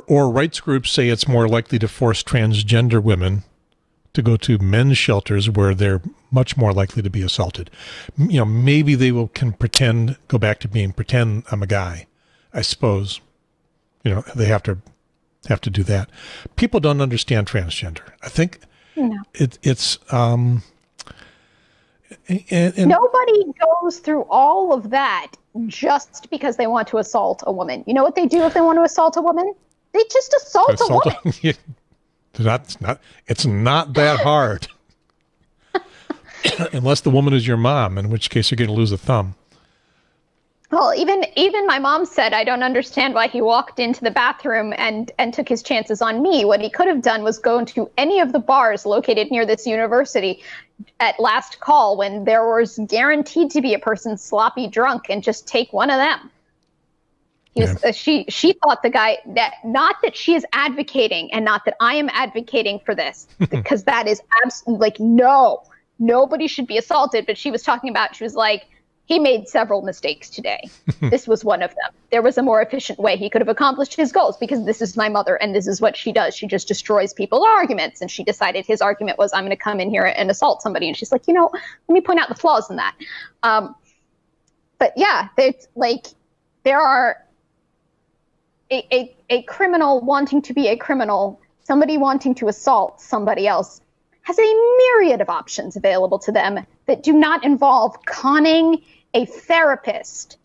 rights groups say it's more likely to force transgender women to go to men's shelters where they're much more likely to be assaulted. You know, maybe they can go back to pretend I'm a guy, I suppose. You know, they have to do that. People don't understand transgender. I think it's and nobody goes through all of that just because they want to assault a woman. You know what they do if they want to assault a woman? They just assault a woman. It's not that hard. Unless the woman is your mom, in which case you're going to lose a thumb. Well, even my mom said, I don't understand why he walked into the bathroom and took his chances on me. What he could have done was go into any of the bars located near this university at last call when there was guaranteed to be a person sloppy drunk and just take one of them. She thought the guy not that she is advocating and not that I am advocating for this, because that is absolutely nobody should be assaulted. But she was talking about, she was like, he made several mistakes today. This was one of them. There was a more efficient way he could have accomplished his goals, because this is my mother and this is what she does. She just destroys people's arguments. And she decided his argument was, I'm going to come in here and assault somebody. And she's like, let me point out the flaws in that. But yeah, there are a criminal wanting to be a criminal, somebody wanting to assault somebody else has a myriad of options available to them that do not involve conning a therapist,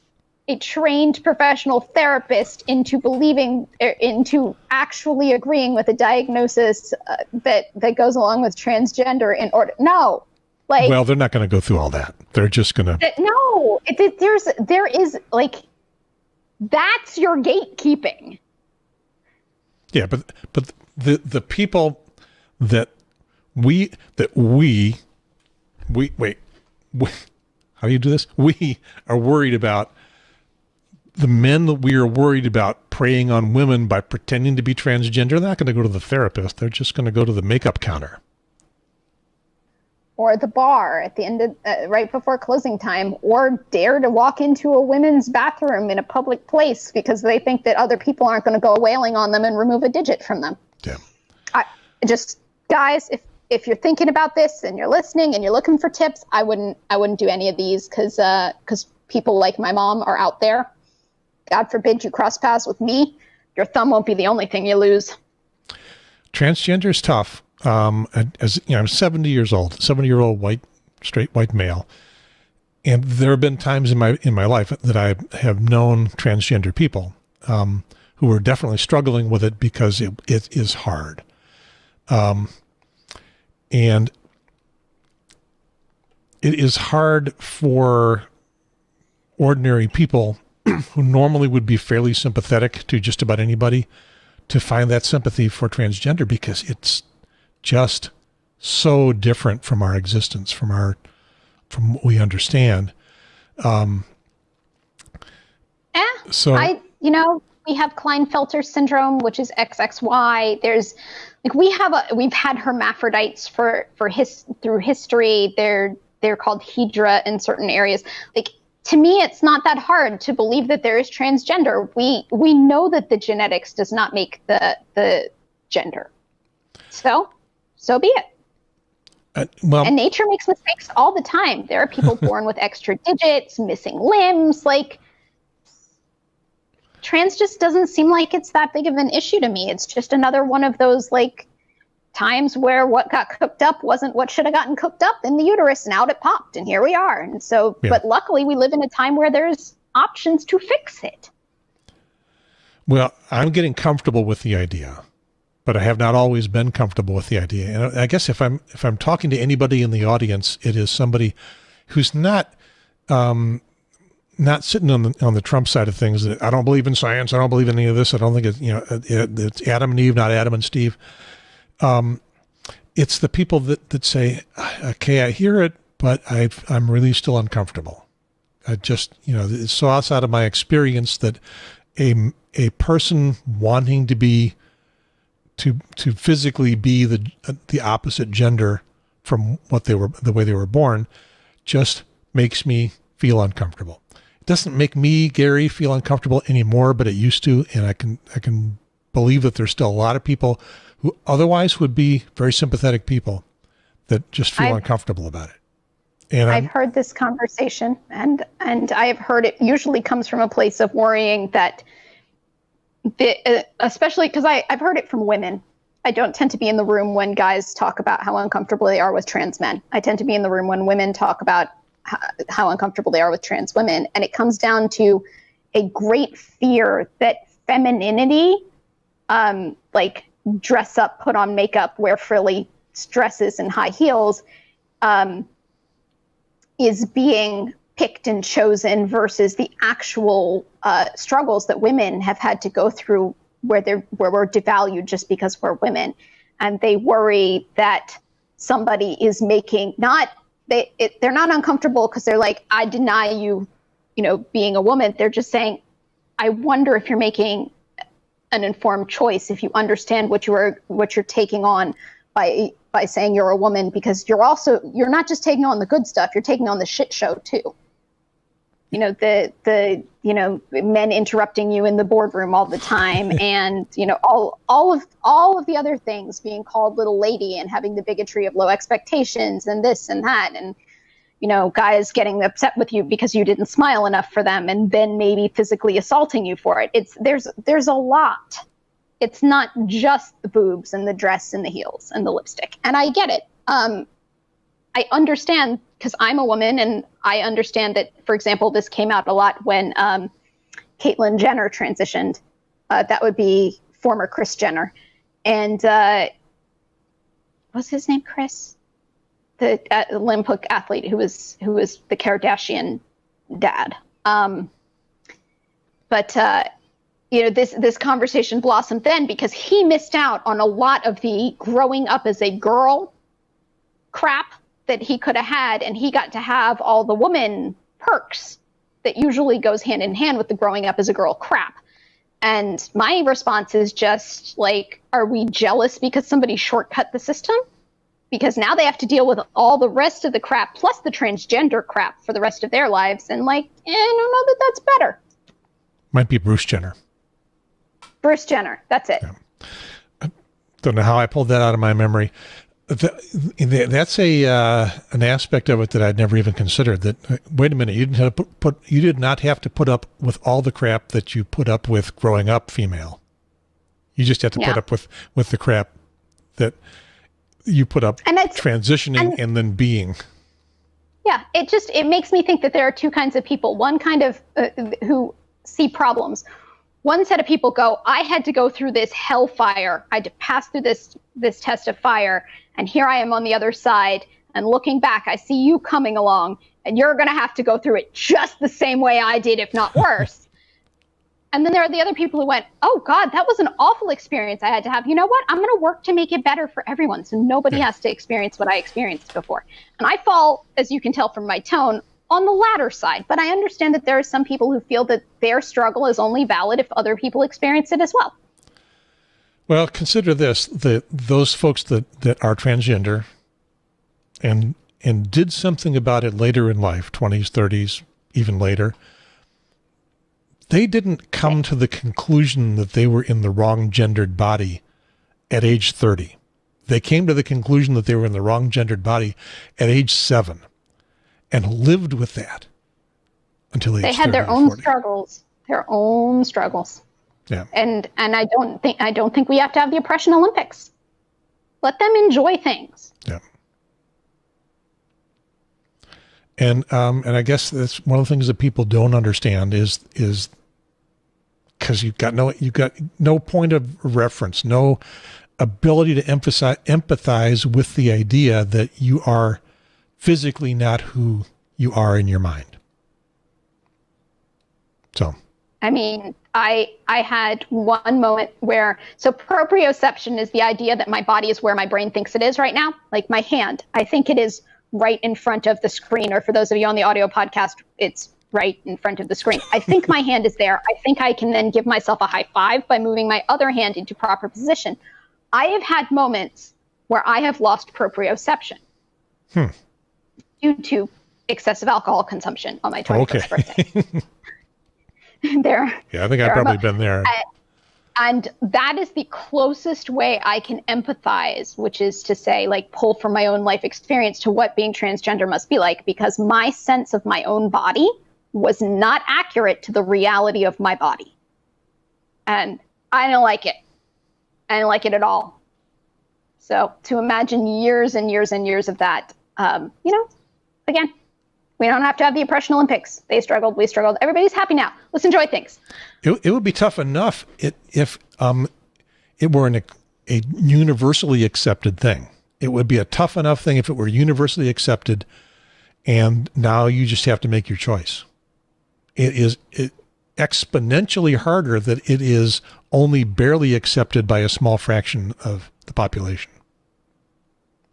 a trained professional therapist, into actually agreeing with a diagnosis that goes along with transgender in order. No. Well, they're not going to go through all that. They're just going to. No, there is that's your gatekeeping. Yeah, but the people that we how do you do this? We are worried about the men that we are worried about preying on women by pretending to be transgender. They're not going to go to the therapist. They're just going to go to the makeup counter. Or the bar at the end of right before closing time, or dare to walk into a women's bathroom in a public place because they think that other people aren't going to go wailing on them and remove a digit from them. Yeah. Guys, if you're thinking about this and you're listening and you're looking for tips, I wouldn't do any of these because people like my mom are out there. God forbid you cross paths with me. Your thumb won't be the only thing you lose. Transgender is tough. As you know, I'm 70 years old, 70-year-old straight white male. And there have been times in my life that I have known transgender people, who are definitely struggling with it because it is hard. And it is hard for ordinary people who normally would be fairly sympathetic to just about anybody to find that sympathy for transgender, because it's just so different from our existence, from what we understand. We have Klinefelter syndrome, which is XXY. There's we've had hermaphrodites through history. They're called hydra in certain areas. To me, it's not that hard to believe that there is transgender. We know that the genetics does not make the gender. So be it. And nature makes mistakes all the time. There are people born with extra digits, missing limbs. Like, trans just doesn't seem like it's that big of an issue to me. It's just another one of those, like, times where what got cooked up wasn't what should have gotten cooked up in the uterus, and out it popped, and here we are. And so, but luckily we live in a time where there's options to fix it. Well, I'm getting comfortable with the idea, but I have not always been comfortable with the idea. And I guess if I'm talking to anybody in the audience, it is somebody who's not sitting on the Trump side of things. That I don't believe in science. I don't believe in any of this. I don't think it's Adam and Eve, not Adam and Steve. It's the people that say, okay, I hear it, but I'm really still uncomfortable. I just, it's so outside of my experience that a person wanting to be, to physically be the opposite gender from the way they were born, just makes me feel uncomfortable. It doesn't make me, Gary, feel uncomfortable anymore, but it used to, and I can believe that there's still a lot of people who otherwise would be very sympathetic people that just feel uncomfortable about it. And I've heard this conversation, and I have heard it usually comes from a place of worrying that, especially because I've heard it from women. I don't tend to be in the room when guys talk about how uncomfortable they are with trans men. I tend to be in the room when women talk about how uncomfortable they are with trans women. And it comes down to a great fear that femininity, like dress up, put on makeup, wear frilly dresses and high heels, is being picked and chosen versus the actual struggles that women have had to go through where we're devalued just because we're women. And they worry that somebody is making they're not uncomfortable because they're like, I deny you, being a woman. They're just saying, I wonder if you're making an informed choice, if you understand what you're taking on by saying you're a woman, because you're not just taking on the good stuff, you're taking on the shit show too. The men interrupting you in the boardroom all the time, and all of the other things, being called little lady and having the bigotry of low expectations and this and that, and guys getting upset with you because you didn't smile enough for them, and then maybe physically assaulting you for it. There's a lot. It's not just the boobs and the dress and the heels and the lipstick. And I get it. I understand, because I'm a woman, and I understand that, for example, this came out a lot when Caitlyn Jenner transitioned. That would be former Kris Jenner. And what's his name, Chris? The Olympic athlete who was the Kardashian dad. This conversation blossomed then because he missed out on a lot of the growing up as a girl crap that he could have had, and he got to have all the woman perks that usually goes hand in hand with the growing up as a girl crap. And my response is just like, are we jealous because somebody shortcut the system? Because now they have to deal with all the rest of the crap plus the transgender crap for the rest of their lives. And I don't know that that's better. Might be Bruce Jenner. Bruce Jenner, that's it. Yeah. I don't know how I pulled that out of my memory. That's an aspect of it that I'd never even considered. That wait a minute, you did not have to put up with all the crap that you put up with growing up female. You just have to put up with the crap that you put up transitioning and then being. Yeah, it makes me think that there are two kinds of people. One kind of who see problems. One set of people go, I had to go through this hellfire. I had to pass through this test of fire. And here I am on the other side. And looking back, I see you coming along. And you're going to have to go through it just the same way I did, if not worse. And then there are the other people who went, oh, God, that was an awful experience I had to have. You know what? I'm going to work to make it better for everyone so nobody has to experience what I experienced before. And I fall, as you can tell from my tone, on the latter side. But I understand that there are some people who feel that their struggle is only valid if other people experience it as well. Well, consider this, those folks that are transgender and did something about it later in life, 20s, 30s, even later, they didn't come to the conclusion that they were in the wrong gendered body at age 30. They came to the conclusion that they were in the wrong gendered body at age 7 and lived with that until age 30 They had their or own 40. struggles. Yeah. And I don't think we have to have the oppression Olympics. Let them enjoy things. Yeah. And I guess that's one of the things that people don't understand is because you've got no point of reference, no ability to empathize with the idea that you are physically not who you are in your mind. So, I mean, I had one moment where, so proprioception is the idea that my body is where my brain thinks it is right now. Like my hand, I think it is right in front of the screen, or for those of you on the audio podcast, it's right in front of the screen. I think my hand is there. I think I can then give myself a high five by moving my other hand into proper position. I have had moments where I have lost proprioception due to excessive alcohol consumption on my 21st birthday. Yeah, I think I've probably been there. And that is the closest way I can empathize, which is to say, like, pull from my own life experience to what being transgender must be like, because my sense of my own body was not accurate to the reality of my body. And I don't like it. I don't like it at all. So to imagine years and years and years of that, again, we don't have to have the oppression Olympics. They struggled, we struggled. Everybody's happy now. Let's enjoy things. It would be tough enough if it were a universally accepted thing. It would be a tough enough thing if it were universally accepted, and now you just have to make your choice. It is exponentially harder that it is only barely accepted by a small fraction of the population.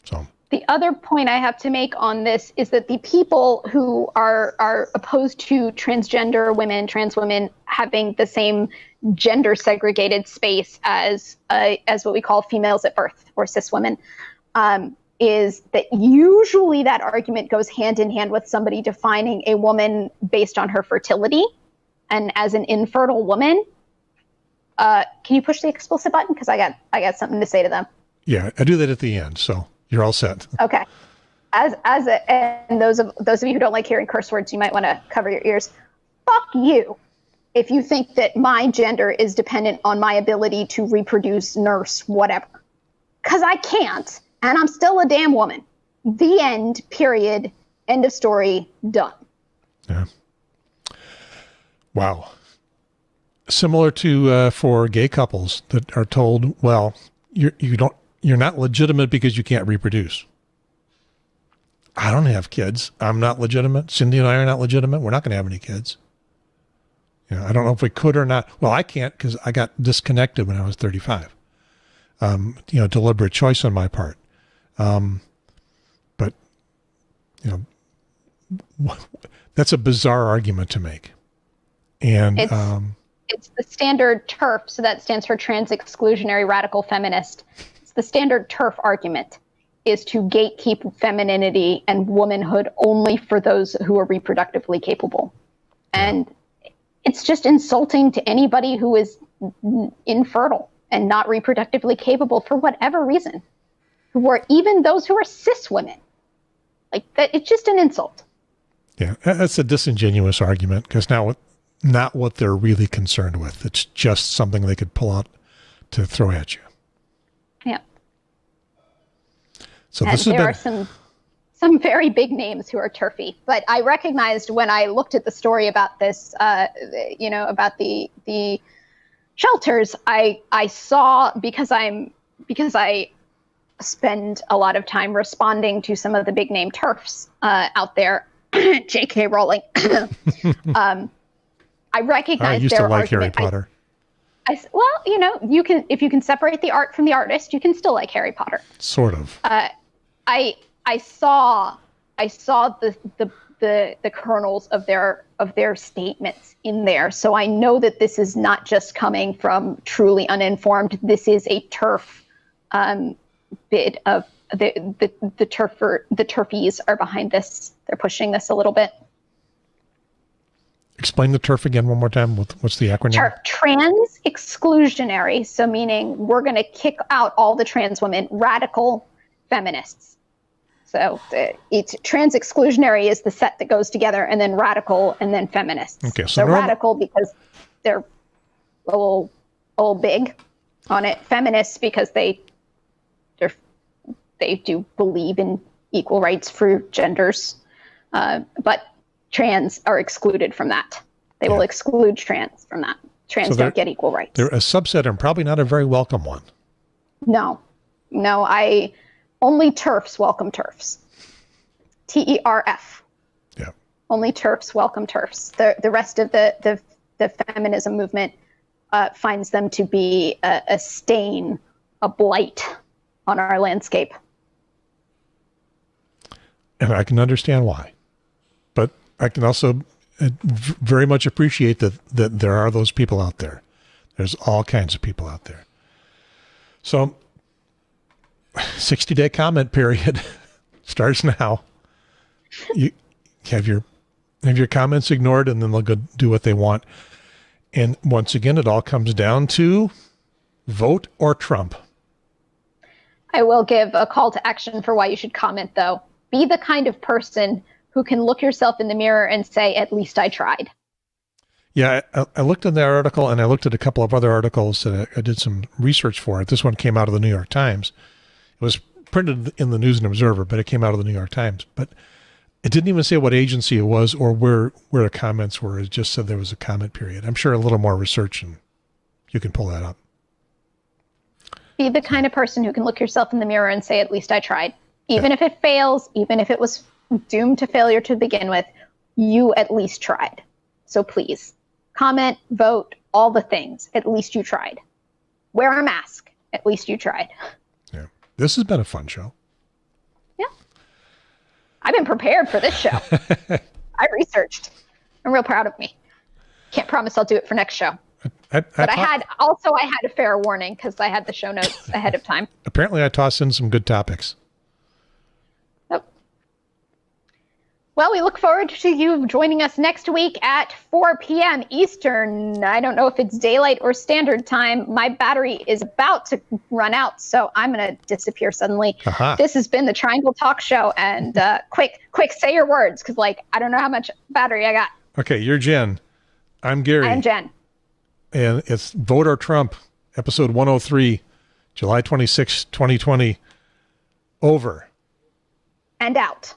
So. The other point I have to make on this is that the people who are opposed to transgender women, trans women, having the same gender segregated space as what we call females at birth, or cis women, is that usually that argument goes hand in hand with somebody defining a woman based on her fertility. And as an infertile woman, can you push the explicit button? Because I got something to say to them. Yeah, I do that at the end, so you're all set. Okay. And those of you who don't like hearing curse words, you might want to cover your ears. Fuck you if you think that my gender is dependent on my ability to reproduce, nurse, whatever. Because I can't, and I'm still a damn woman. The end, period, end of story, done. Yeah. Wow. Similar to for gay couples that are told, well, you're not legitimate because you can't reproduce. I don't have kids. I'm not legitimate. Cindy and I are not legitimate. We're not going to have any kids. I don't know if we could or not. Well, I can't because I got disconnected when I was 35. Deliberate choice on my part. But that's a bizarre argument to make. And it's the standard TERF, so that stands for trans exclusionary radical feminist. The standard TERF argument is to gatekeep femininity and womanhood only for those who are reproductively capable. And it's just insulting to anybody who is infertile and not reproductively capable for whatever reason, even those who are cis women. Like that, it's just an insult. Yeah, that's a disingenuous argument because not what they're really concerned with. It's just something they could pull out to throw at you. Yeah. So and there are some very big names who are turfy, but I recognized when I looked at the story about this, about the shelters, I saw because I spend a lot of time responding to some of the big name turfs out there, J.K. Rowling. I recognize I used to like Harry Potter. You can, if you can separate the art from the artist, you can still like Harry Potter. Sort of. I saw the kernels of their statements in there, so I know that this is not just coming from truly uninformed. This is a turf bid of the turfies are behind this. They're pushing this a little bit. Explain the TERF again one more time. What's the acronym? Trans exclusionary, so meaning we're going to kick out all the trans women, radical feminists. So it's trans exclusionary is the set that goes together, and then radical, and then feminists. Okay, so radical because they're a little big on it. Feminists because they do believe in equal rights for genders, but trans are excluded from that. They will exclude trans from that. Trans don't get equal rights. They're a subset and probably not a very welcome one. No, only TERFs welcome TERFs. TERF. Yeah. Only TERFs welcome TERFs. The rest of the feminism movement finds them to be a stain, a blight on our landscape. And I can understand why. But I can also very much appreciate that there are those people out there. There's all kinds of people out there. So 60-day comment period starts now. You have your comments ignored, and then they'll go do what they want. And once again, it all comes down to vote or Trump. I will give a call to action for why you should comment, though. Be the kind of person who can look yourself in the mirror and say, at least I tried. Yeah, I looked at that article, and I looked at a couple of other articles that I did some research for. This one came out of the New York Times. It was printed in the News and Observer, but it came out of the New York Times. But it didn't even say what agency it was or where the comments were. It just said there was a comment period. I'm sure a little more research, and you can pull that up. Be the kind of person who can look yourself in the mirror and say, at least I tried. Even if it fails, even if it was doomed to failure to begin with, you at least tried. So please, comment, vote, all the things. At least you tried. Wear a mask. At least you tried. Yeah. This has been a fun show. Yeah. I've been prepared for this show. I researched. I'm real proud of me. Can't promise I'll do it for next show. But I had a fair warning because I had the show notes ahead of time. Apparently I tossed in some good topics. Well, we look forward to you joining us next week at 4 p.m. Eastern. I don't know if it's daylight or standard time. My battery is about to run out, so I'm going to disappear suddenly. This has been the Triangle Talk Show, and quick, say your words, because, I don't know how much battery I got. Okay, you're Jen. I'm Gary. I'm Jen. And it's Vote or Trump, episode 103, July 26, 2020. Over. And out.